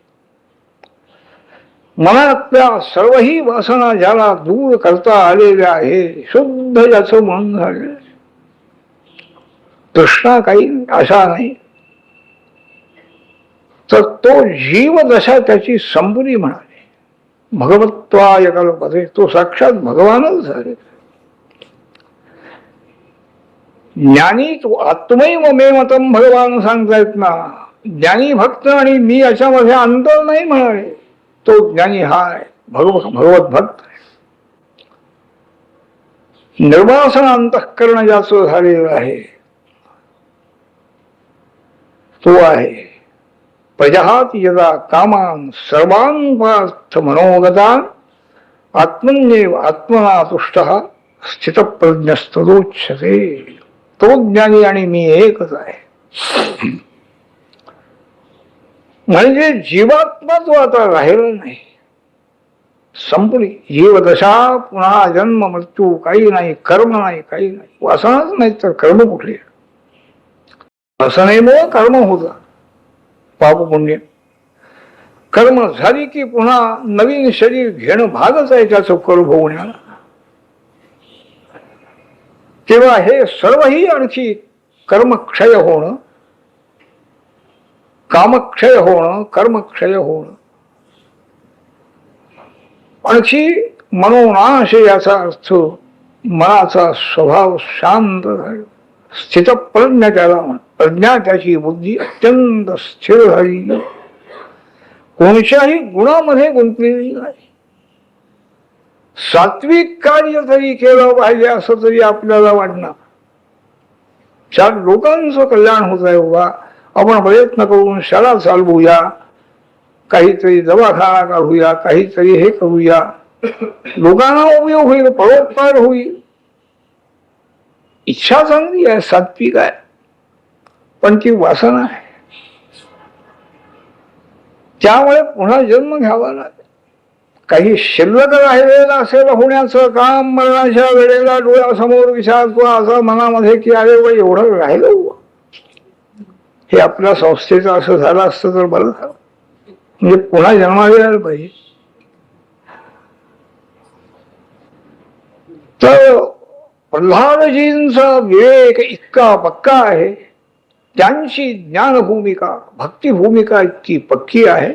मनातल्या सर्वही वासना ज्याला दूर करता आलेल्या आहे, शुद्ध ज्याचं मन झालं, तृष्णा काही आशा नाही, तर तो जीव जसा त्याची संपुरी म्हणाले. भगवत्वाय कल्पते, तो साक्षात भगवानच झाले. ज्ञानी तू आत्मैव मे मतम भगवान सांगतायत ना. ज्ञानी भक्त आणि मी याच्यामध्ये अंतर नाही म्हणाले. तो ज्ञानी हाय, भगवत भक्त आहे. निर्वासन अंतःकरण ज्याचं झालेलं आहे, तो आहे. प्रजहाति यदा कामान सर्वान् पार्थ मनोगतान् आत्मन्येव आत्मना तुष्टः स्थितप्रज्ञस्तदोच्यते. तो ज्ञानी आणि मी एकच आहे. म्हणजे जीवात्मा तो आता राहिला नाही, संपली. जीवदशा, पुन्हा जन्म मृत्यू काही नाही, कर्म नाही, काही नाही. वासनाच नाही तर कर्म कुठले? वासनेमुळे कर्म होता, पाप पुण्य. कर्म झाली की पुन्हा नवीन शरीर घेणं भागच आहे त्याचं कर्म भोगण्याला. तेव्हा हे सर्वही आणखी कर्मक्षय होणं, कामक्षय होणं, कर्मक्षय होणं, आणखी मनोनाश याचा अर्थ मनाचा स्वभाव शांत झाला, स्थितप्रज्ञ त्याला म्हण. प्रज्ञा त्याची बुद्धी अत्यंत स्थिर झाली, कोणत्याही गुणामध्ये गुंतलेली नाही. सात्विक कार्य तरी केलं पाहिजे असं तरी आपल्याला वाटणार. चार लोकांचं कल्याण होत आहे बाबा, आपण प्रयत्न करून शाळा चालवूया, काहीतरी दवाखाना काढूया, काहीतरी हे करूया, लोकांना उपयोग होईल, परोपकार होईल. इच्छा चांगली आहे, सात्विक आहे, पण ती वासना आहे. त्यामुळे पुन्हा जन्म घ्यावा लागेल. काही शिल्लक राहिलेलं असेल होण्याचं काम, मरणाच्या वेळेला डोळ्यासमोर विचार तो असा मनामध्ये की अरे वा एवढं राहिलं, हे आपल्या संस्थेचं असं झालं असतं तर बरं झालं, म्हणजे पुन्हा जन्माला यायला पाहिजे. तर प्रल्हादजींचा विवेक इतका पक्का आहे, त्यांची ज्ञान भूमिका, भक्ती भूमिका इतकी पक्की आहे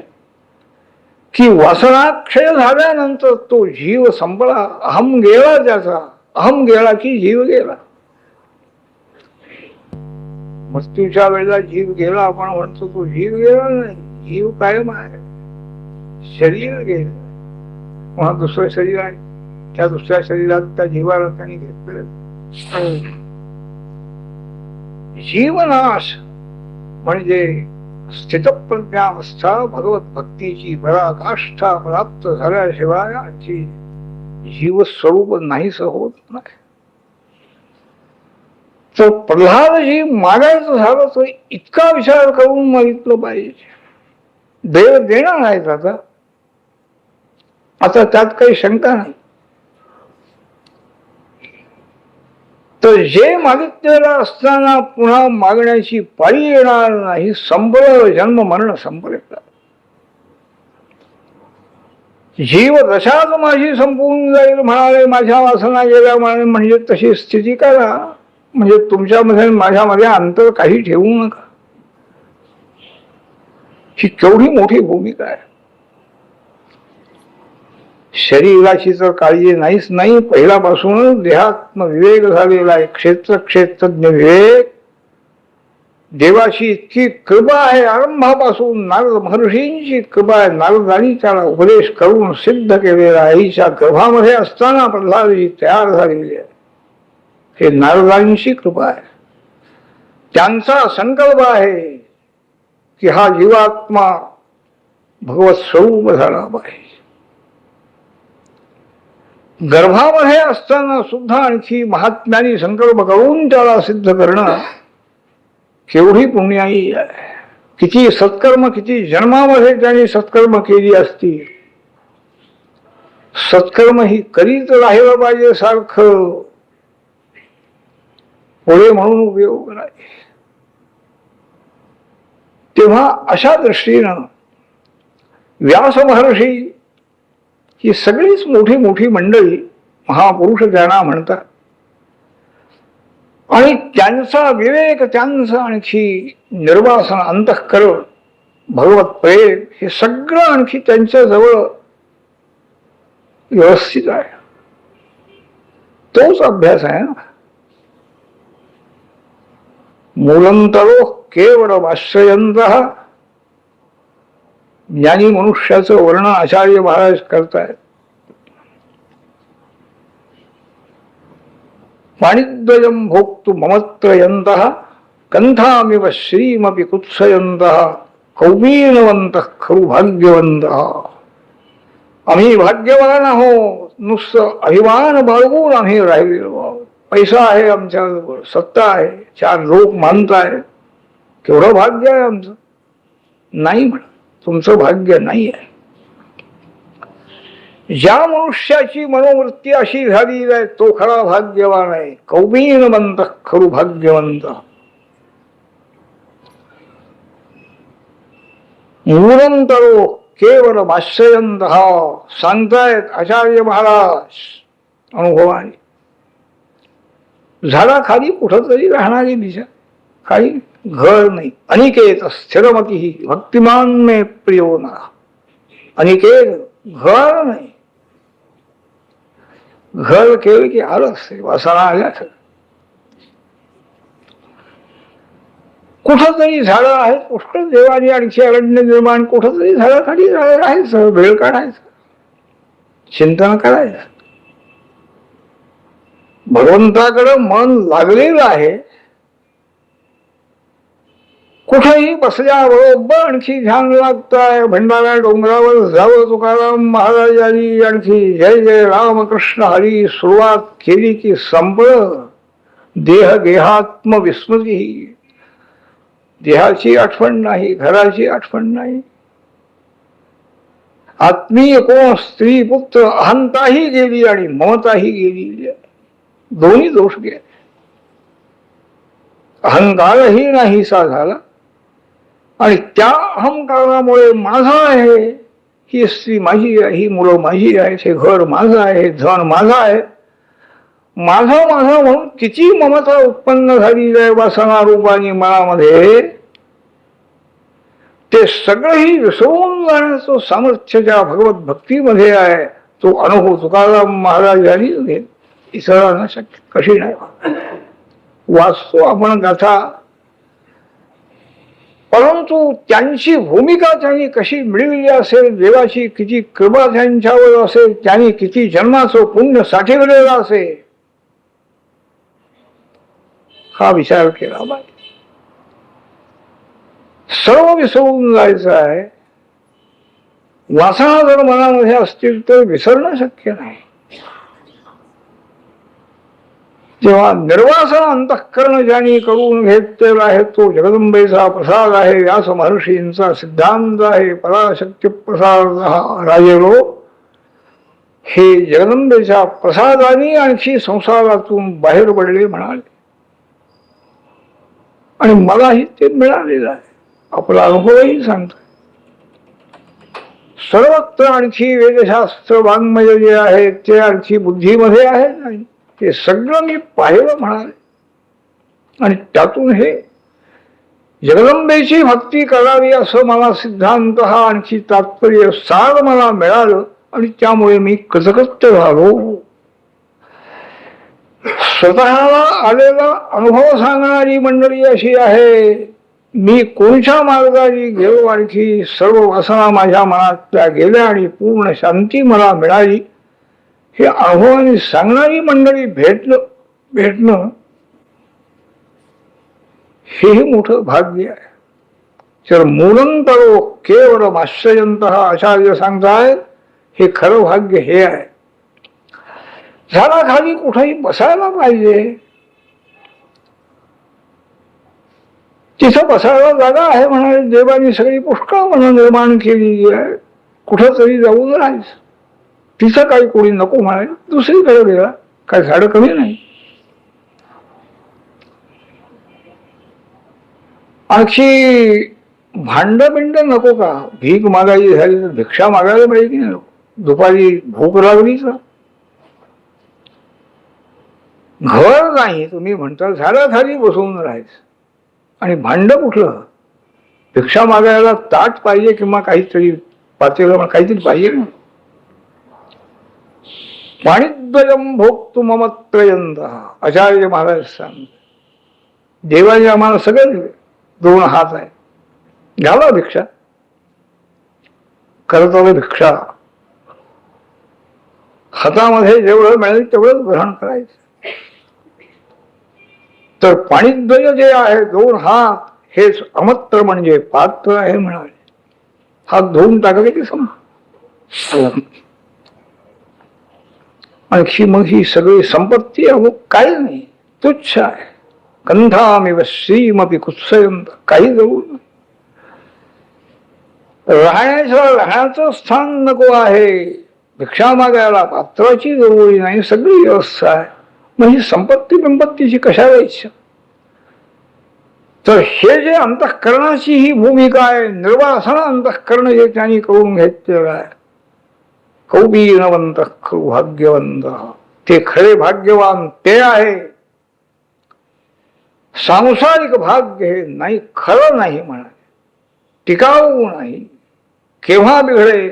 की वासनाक्षय झाल्यानंतर तो जीव संपला. अहम गेला त्याचा, अहम गेला की जीव गेला. मृत्यूच्या वेळेला जीव गेला आपण म्हणतो, तो जीव गेला नाही, जीव कायम आहे. शरीर गेलं, पुन्हा दुसरं शरीर आहे, त्या दुसऱ्या शरीरात त्या जीवाला त्यांनी घेतलं. जीवनाश म्हणजे स्थितप्रज्ञावस्था, भगवत भक्तीची पराकाष्ठा प्राप्त झाल्याशिवाय आणखी जीवस्वरूप नाहीच होत नाही. तर प्रल्हादजी मागायचं झालं तर इतका विचार करून मागितलं पाहिजे. देव देणार आहेत आता, आता त्यात काही शंका नाही. तर जे मागितलेलं असताना पुन्हा मागण्याची पाळी येणार नाही, संपलं जन्म मरण संपले. जीव दशाच माझी संपवून जाईल म्हणाले, माझ्या वासना गेल्या म्हणजे तशी स्थिती करा, म्हणजे तुमच्यामध्ये माझ्यामध्ये अंतर काही ठेवू नका. ही केवढी मोठी भूमिका आहे. शरीराची तर काळजी नाहीच नाही, पहिल्यापासूनच देहात्म विवेक झालेला आहे, क्षेत्रज्ञ विवेक. देवाची इतकी कृपा आहे आरंभापासून, नारद महर्षींची कृपा आहे. नारदांनी त्याला उपदेश करून सिद्ध केलेला. आईच्या गर्भामध्ये असताना प्रल्हादजी तयार झालेली आहे, हे नारदांची कृपा आहे. त्यांचा संकल्प आहे की हा जीवात्मा भगवत स्वरूप झाला पाहिजे. गर्भामध्ये असताना सुद्धा आणखी महात्म्याने संकल्प करून त्याला सिद्ध करणं केवढी पुण्याई आहे. किती सत्कर्म, किती जन्मामध्ये त्यांनी सत्कर्म केली असती. सत्कर्म ही करीत राहिलं पाहिजे सारखं, पुढे म्हणून उपयोग नाही. तेव्हा अशा दृष्टीनं व्यास महर्षी ही सगळीच मोठी मोठी मंडळी महापुरुष त्यांना म्हणतात. आणि त्यांचा विवेक, त्यांचं आणखी निर्वासन, अंतःकरण, भगवत प्रेम, हे सगळं आणखी त्यांच्या जवळ व्यवस्थित आहे. तोच अभ्यास आहे ना. मूलंतरो केवळ आश्रयंतः, ज्ञानी मनुष्याचं वर्णन आचार्य महाराज करतायत. पाणिद्वयं भोक्तु ममत्रयन्तः कंथामिव श्रीमपि कुत्सयन्तः कौमीनवन्तः खरु भाग्यवन्तः. आम्ही भाग्यवान आहोत, नुसतं अभिमान बाळगून आम्ही राहिलेलो आहोत. पैसा आहे आमच्याजवळ, सत्ता आहे, 4 लोक मानताय, केवढं भाग्य आहे आमचं. नाही म्हणा, तुमचं भाग्य नाही आहे. ज्या मनुष्याची मनोवृत्ती अशी झाली आहे तो खरा भाग्यवान आहे. कौमीनवंत खरू भाग्यवंत. मूलंतरो केवळ भाष्ययंत सांगतायत आचार्य महाराज अनुभवाने. झाडाखाली कुठंतरी राहणारी दिशा, काही घर नाही. अनिकेत स्थिरमती ही भक्तिमान मे प्रियो ना. अनिकेत घर नाही. घर केलं की आलं असते, वासना आल्याच. कुठंतरी झाडं आहेत, पुष्कळ देवानी आणखी अरण्य निर्माण, कुठंतरी झाडाखाली राहायचं, वेळ काढायचं, चिंतन करायचं. भगवंताकडे मन लागलेलं आहे. कुठेही बसल्याबरोबर आणखी ध्यान लागताय. भंडारा डोंगरावर जावं तुकाराम महाराजांनी आणखी जय जय रामकृष्ण हरी सुरुवात केली की संपलं. देह गेहात्म विस्मृती. देहाची आठवण नाही, घराची आठवण नाही. आत्मीय कोण, स्त्री पुत्र, अहंताही गेली आणि ममताही गेली. दोन्ही दोष गेले. अहंकारही नाहीसा झाला आणि त्या अहंकारामुळे माझा आहे, ही स्त्री माझी आहे, ही मुलं माझी आहेत, हे घर माझं आहे, धन माझं आहे. माझा माझा म्हणून किती ममता उत्पन्न झाली आहे वासना रूपाने मनामध्ये, ते सगळंही विसरून जाण्याचं सामर्थ्य ज्या भगवत भक्तीमध्ये आहे तो अनुभव तुकाराम महाराजांनी घेत. इतरांना शक्य कशी नाही. वाचतो आपण गाथा, परंतु त्यांची भूमिका त्यांनी कशी मिळवली असेल, देवाची किती कृपा त्यांच्यावर असेल, त्यांनी किती जन्माचं पुण्य साठवलेलं असेल, हा विचार केला पाहिजे. सर्व विसरून जायचं आहे. वासना जर मनामध्ये असतील तर विसरणं शक्य नाही. जेव्हा निर्वासन अंतःकरण ज्यांनी करून घेतलेला आहे तो जगदंबेचा प्रसाद आहे, व्यास महर्षींचा सिद्धांत आहे, पराशक्ती प्रसाद राजेलो. हे जगदंबेच्या प्रसादाने आणखी संसारातून बाहेर पडले म्हणाले. आणि मलाही ते मिळालेलं आहे, आपला अनुभवही सांगतो. सर्वत्र आणखी वेदशास्त्र वाङ्मय जे आहे ते आणखी बुद्धीमध्ये आहे नाही, ते सगळं मी पाहिलं म्हणाले. आणि त्यातून हे जगदंबेची भक्ती करावी असं मला सिद्धांत हा आणखी तात्पर्य सार मला मिळालं. आणि त्यामुळे मी कृतकृत्य झालो. स्वतःला आलेला अनुभव सांगणारी मंडळी अशी आहे. मी कोणत्या मार्गाने गेलो, आणखी सर्व वासना माझ्या मनातल्या गेल्या आणि पूर्ण शांती मला मिळाली, हे अनुभवाने सांगणारी मंडळी भेटणं हेही मोठं भाग्य आहे. तर मूलंतरो केवळ आश्रयंत आचार्य सांगतायत, हे खरं भाग्य हे आहे. झाडाखाली कुठेही बसायला पाहिजे, तिथं बसायला जागा आहे म्हणाले. देवानी सगळी पुष्कळ म्हणून निर्माण केलेली आहे, कुठं तरी जाऊन राहायचं. तिथं काही कोणी नको म्हणाले, दुसरीकडे गेला, काही झाडं कमी नाही. आणखी भांडबिंड नको का? भीक मागायची झाली तर भिक्षा मागायला पाहिजे की नको? दुपारी भूक लागली तर घर नाही तुम्ही म्हणता, झाडाखाली बसवून राहायचं. आणि भांड कुठलं? भिक्षा मागायला ताट पाहिजे किंवा काहीतरी पातेलं काहीतरी पाहिजे ना. पाणीद्वयम भोक्तु ममत्रयंत आचार्य महाराज सांग. देवाने आम्हाला सगळं दिले, 2 हात आहे, घ्यावा भिक्षा, करत आलं भिक्षा. हातामध्ये जेवढं मिळेल तेवढंच ग्रहण करायचं. तर पाणीद्वय जे आहे, 2 हात, हेच अमत्र म्हणजे पात्र आहे म्हणाले. हात धुवून टाकले की सम. आणखी मग ही सगळी संपत्ती अमुक काही नाही, तुच्छ आहे. कंधामिव श्रीमपि कुत्सयंत, काही जवळ राहण्याचं स्थान नको आहे, भिक्षा मागायला पात्राची जरुरी नाही, सगळी व्यवस्था आहे. मग ही संपत्ती बिंपत्तीची कशाला इच्छा? तर हे जे अंतःकरणाची ही भूमिका आहे, निर्वासन अंतःकरण जे त्यांनी करून घेतलेलं आहे, कौबीनवंत भाग्यवंत, ते खरे भाग्यवान ते आहे. सांसारिक भाग्य हे नाही, खरं नाही म्हणाले, टिकाऊ नाही, केव्हा बिघडे,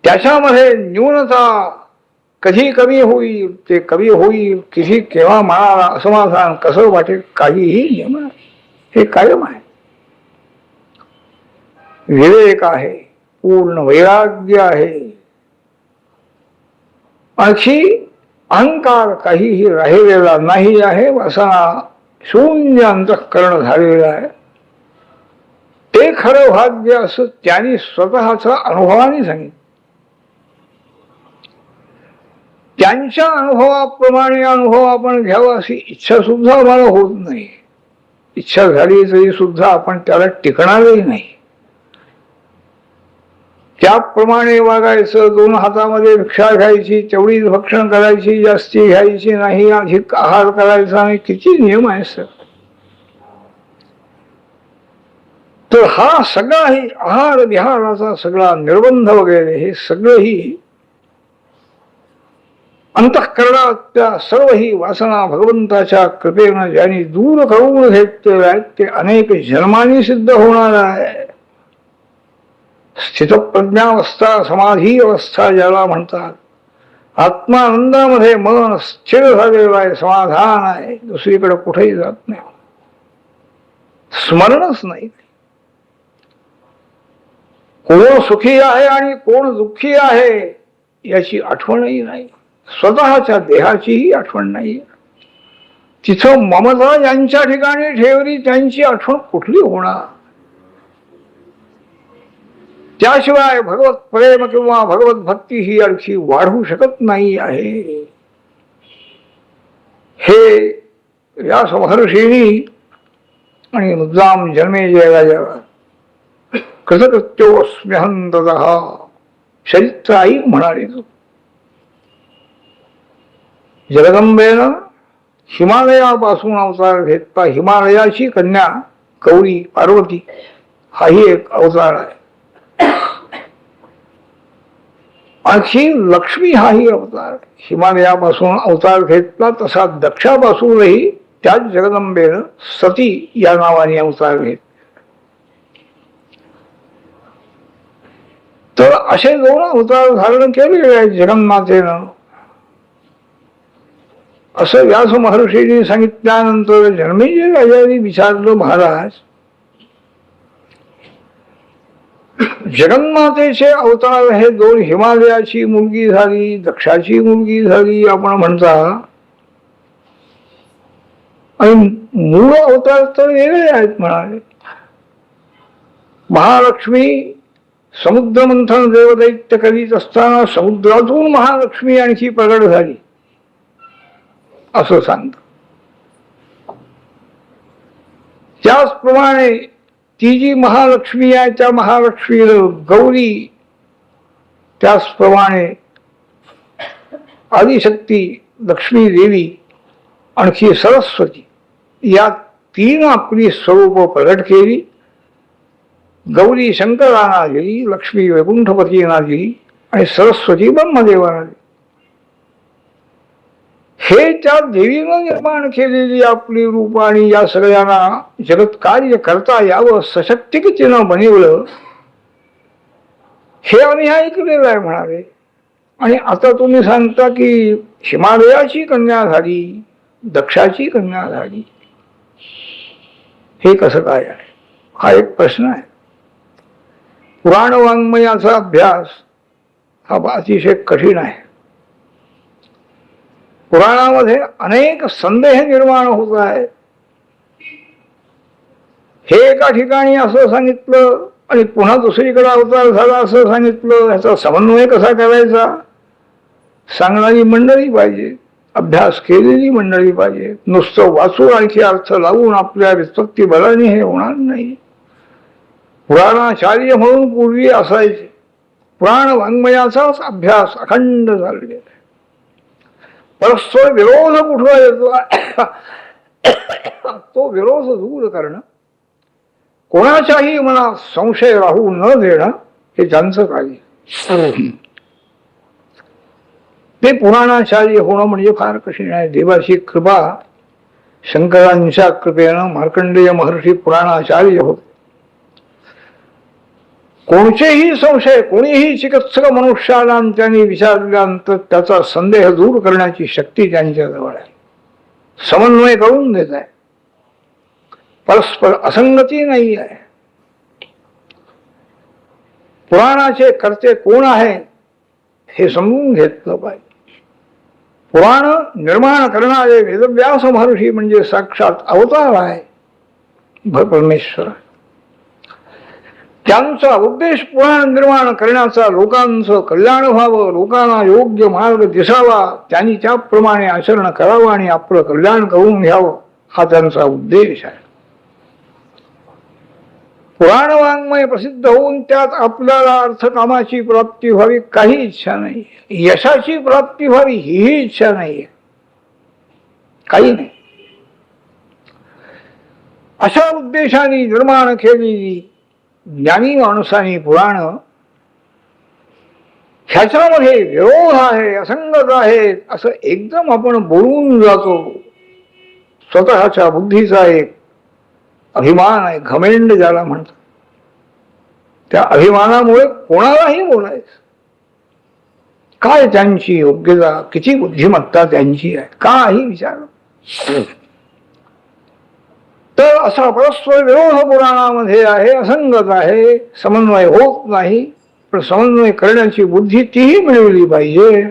त्याच्यामध्ये न्यूनता, कधी कमी होईल ते कमी होईल, किती केव्हा म्हणाला असमाधान कसं वाटेल, काहीही नियम नाही, हे कायम आहे. विवेक आहे, पूर्ण वैराग्य आहे. आणखी अहंकार काहीही राहिलेला नाही आहे, वासना शून्य अंतःकरण झालेलं आहे. ते खरं भाग्य असं त्यांनी स्वतःचा अनुभवाने सांगितलं. त्यांच्या अनुभवाप्रमाणे अनुभव आपण घ्यावा अशी इच्छा सुद्धा आम्हाला होत नाही. इच्छा झाली तरी सुद्धा आपण त्याला टिकणारही नाही. त्याप्रमाणे वागायचं, 2 हातामध्ये भिक्षा घ्यायची, तेवढीच भक्षण करायची, जास्ती घ्यायची नाही, अधिक आहार करायचा नाही, किती नियम आहे सर. तर हा सगळाही आहार विहाराचा सगळा निर्बंध वगैरे हे सगळंही अंतःकरणातल्या सर्व ही वासना भगवंताच्या कृपेनं ज्यांनी दूर करून घेतलेल्या आहेत, ते अनेक जन्मांनी सिद्ध होणार आहे. स्थितप्रज्ञावस्था, समाधी अवस्था ज्याला म्हणतात, आत्मानंदामध्ये मन स्थिर झालेलं आहे, समाधान आहे, दुसरीकडे कुठेही जात नाही, स्मरणच नाही. कोण सुखी आहे आणि कोण दुःखी आहे याची आठवणही नाही, स्वतःच्या देहाचीही आठवण नाही. तिथं ममता ज्यांच्या ठिकाणी ठेवली त्यांची आठवण कुठली होणार? त्याशिवाय भगवत प्रेम किंवा भगवत भक्ती ही आणखी वाढू शकत नाही आहे. हे व्यास महर्षींनी आणि मुद्दाम जन्मे जय राजा कृतकृत्योस्म्यहंततः चरित्राई म्हणाले. जगदंबेनं हिमालयापासून अवतार घेतला. हिमालयाची कन्या गौरी पार्वती हाही एक अवतार आहे. आणखी लक्ष्मी हाही अवतार. हिमालयापासून अवतार घेतला तसा दक्षापासूनही त्याच जगदंबेनं सती या नावाने अवतार घेतला. तर असे दोन अवतार धारण केलेले आहेत जगन्मातेनं. असं व्यास महर्षींनी सांगितल्यानंतर जन्मेजय राजांनी विचारलं, महाराज जगन्मातेचे अवतार हे दोन, हिमालयाची मुलगी झाली, दक्षाची मुलगी झाली आपण म्हणता, आणि मूळ अवतार तर वेगळे आहेत म्हणाले. महालक्ष्मी समुद्र मंथन देवदैत्य करीत असताना समुद्रातून महालक्ष्मी आणखी प्रगट झाली असं सांगत. त्याचप्रमाणे ती जी महालक्ष्मी आहे त्या महालक्ष्मी गौरी, त्याचप्रमाणे आदिशक्ती लक्ष्मी देवी आणखी सरस्वती, या तीन आपली स्वरूप प्रगट केली. गौरी शंकरांना दिली, लक्ष्मी वैकुंठपतींना दिली आणि सरस्वती ब्रह्मदेवाला दिली. हे त्या देवीनं निर्माण केलेली आपली रूप आणि या सगळ्यांना जगत कार्य करता यावं सशक्तिकतेनं बनवलं, हे आम्ही ऐकलेलं आहे म्हणाले. आणि आता तुम्ही सांगता की हिमालयाची कन्या झाली, दक्षाची कन्या झाली, हे कसं काय आहे? हा एक प्रश्न आहे. पुराण वाङ्मयाचा अभ्यास हा अतिशय कठीण आहे. पुराणामध्ये अनेक संदेह निर्माण होत आहेत. हे एका ठिकाणी असं सांगितलं आणि पुन्हा दुसरीकडे अवतार झाला असं सांगितलं, ह्याचा समन्वय कसा करायचा? सांगणारी मंडळी पाहिजे, अभ्यास केलेली मंडळी पाहिजे. नुसतं वाचून आणखी अर्थ लावून आपल्या व्युत्पत्ती बलाने हे होणार नाही. पुराणाचार्य म्हणून पूर्वी असायचे. पुराण वाङ्मयाचाच अभ्यास अखंड झालेला आहे. परस्पर विरोध कुठला येतो तो विरोध दूर करणं, कोणाच्याही मनात संशय राहू न देणं हे त्यांचं कार्य. ते पुराणाचार्य होणं म्हणजे फार कठीण आहे. देवाची कृपा, शंकरांच्या कृपेनं मार्कंडेय महर्षी पुराणाचार्य होते. कोणतेही संशय कोणीही चिकित्सक मनुष्याला त्यांनी विचारल्यानंतर त्याचा संदेह दूर करण्याची शक्ती त्यांच्याजवळ आहे. समन्वय करून देत आहे. परस्पर असंगती नाही आहे. पुराणाचे कर्ते कोण आहे हे समजून घेतलं पाहिजे. पुराण निर्माण करणारे वेदव्यास महर्षी म्हणजे साक्षात अवतार आहे परमेश्वर. त्यांचा उद्देश पुराण निर्माण करण्याचा, लोकांचं कल्याण व्हावं, लोकांना योग्य मार्ग दिसावा, त्यांनी त्याप्रमाणे आचरण करावं आणि आपलं कल्याण करून घ्यावं, हा त्यांचा उद्देश आहे. पुराण वाङ्मय प्रसिद्ध होऊन त्यात आपल्याला अर्थकामाची प्राप्ती व्हावी काही इच्छा नाही, यशाची प्राप्ती व्हावी ही इच्छा नाही, काही नाही. अशा उद्देशाने निर्माण केलेली ज्ञानी माणसांनी पुराण, ह्याच्यामध्ये विरोध आहे, असंगत आहे असं एकदम आपण बोलून जातो. स्वतःच्या बुद्धीचा एक अभिमान आहे, घमेंड ज्याला म्हणतात. त्या अभिमानामुळे कोणालाही बोलायचं. काय त्यांची योग्यता, किती बुद्धिमत्ता त्यांची आहे, काही विचार. तर असा परस्पर विरोध पुराणामध्ये आहे, असंगत आहे, समन्वय होत नाही. पण समन्वय करण्याची बुद्धी तीही मिळवली पाहिजे.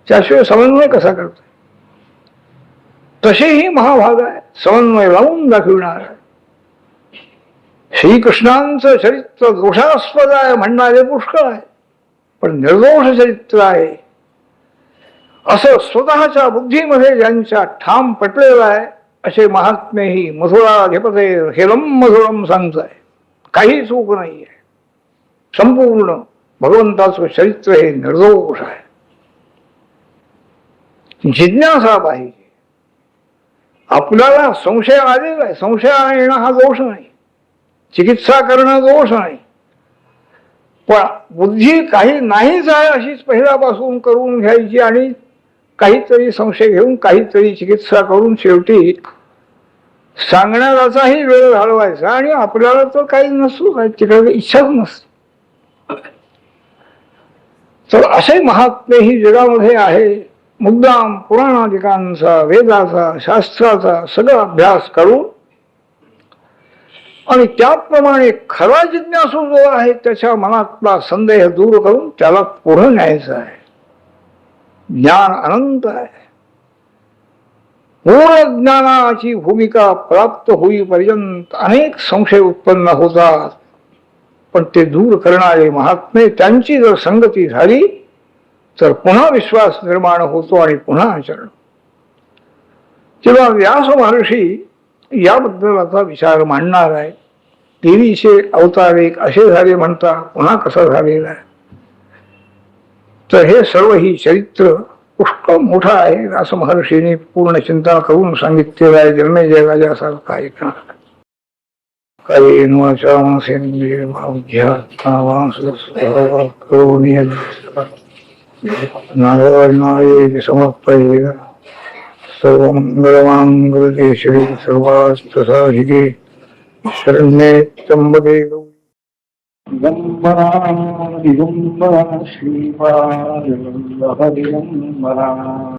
त्याशिवाय समन्वय कसा करतो? तसेही महाभाग आहे, समन्वय लावून दाखविणार आहे. श्रीकृष्णांचं चरित्र दोषास्पद आहे म्हणणारे पुष्कळ आहे, पण निर्दोष चरित्र आहे. असं स्वतःच्या बुद्धीमध्ये ज्यांच्या ठाम पटलेलं आहे असे महात्मेही मधुराधिपते हेलम मधुरम सांगताय. काही चूक नाहीये. संपूर्ण भगवंताचं चरित्र हे निर्दोष आहे. जिज्ञासा पाहिजे. आपल्याला संशय आलेला आहे. संशय येणं हा दोष नाही, चिकित्सा करणं दोष नाही, पण बुद्धी काही नाहीच आहे अशीच पहिल्यापासून करून घ्यायची आणि काहीतरी संशय घेऊन काहीतरी चिकित्सा करून शेवटी सांगण्याचाही वेळ घालवायचा आणि आपल्याला तर काही नसतो, तिकडे इच्छाच नसते. तर असे महात्मे ही जगामध्ये आहे. मुद्दाम पुराणाधिकांचा, वेदाचा, शास्त्राचा सगळा अभ्यास करून आणि त्याप्रमाणे खरा जिज्ञासू जो आहे त्याच्या मनातला संदेह दूर करून त्याला पुढे न्यायचं आहे. ज्ञान अनंत आहे. पूर्ण ज्ञानाची भूमिका प्राप्त होईपर्यंत अनेक संशय उत्पन्न होतात, पण ते दूर करणारे महात्मे त्यांची जर संगती झाली तर पुन्हा विश्वास निर्माण होतो आणि पुन्हा आचरण. तेव्हा व्यास महर्षी याबद्दल आता विचार मांडणार आहे. देवीचे अवतार एक असे झाले म्हणता, पुन्हा कसं झालेलं आहे. तर हे सर्व ही चरित्र पुष्कळ मोठं आहे असं महर्षीने पूर्ण चिंता करून सांगितलेलं आहे. जन्मेजय राजासारखा ऐकणार काही नारायणाय समर्पये. सर्वमंगलमांगल्ये श्री सर्वार्थसाधिके शरण्ये त्र्यंबके दिगंबरा दिगंबरा श्रीपाद हरिगंबरा.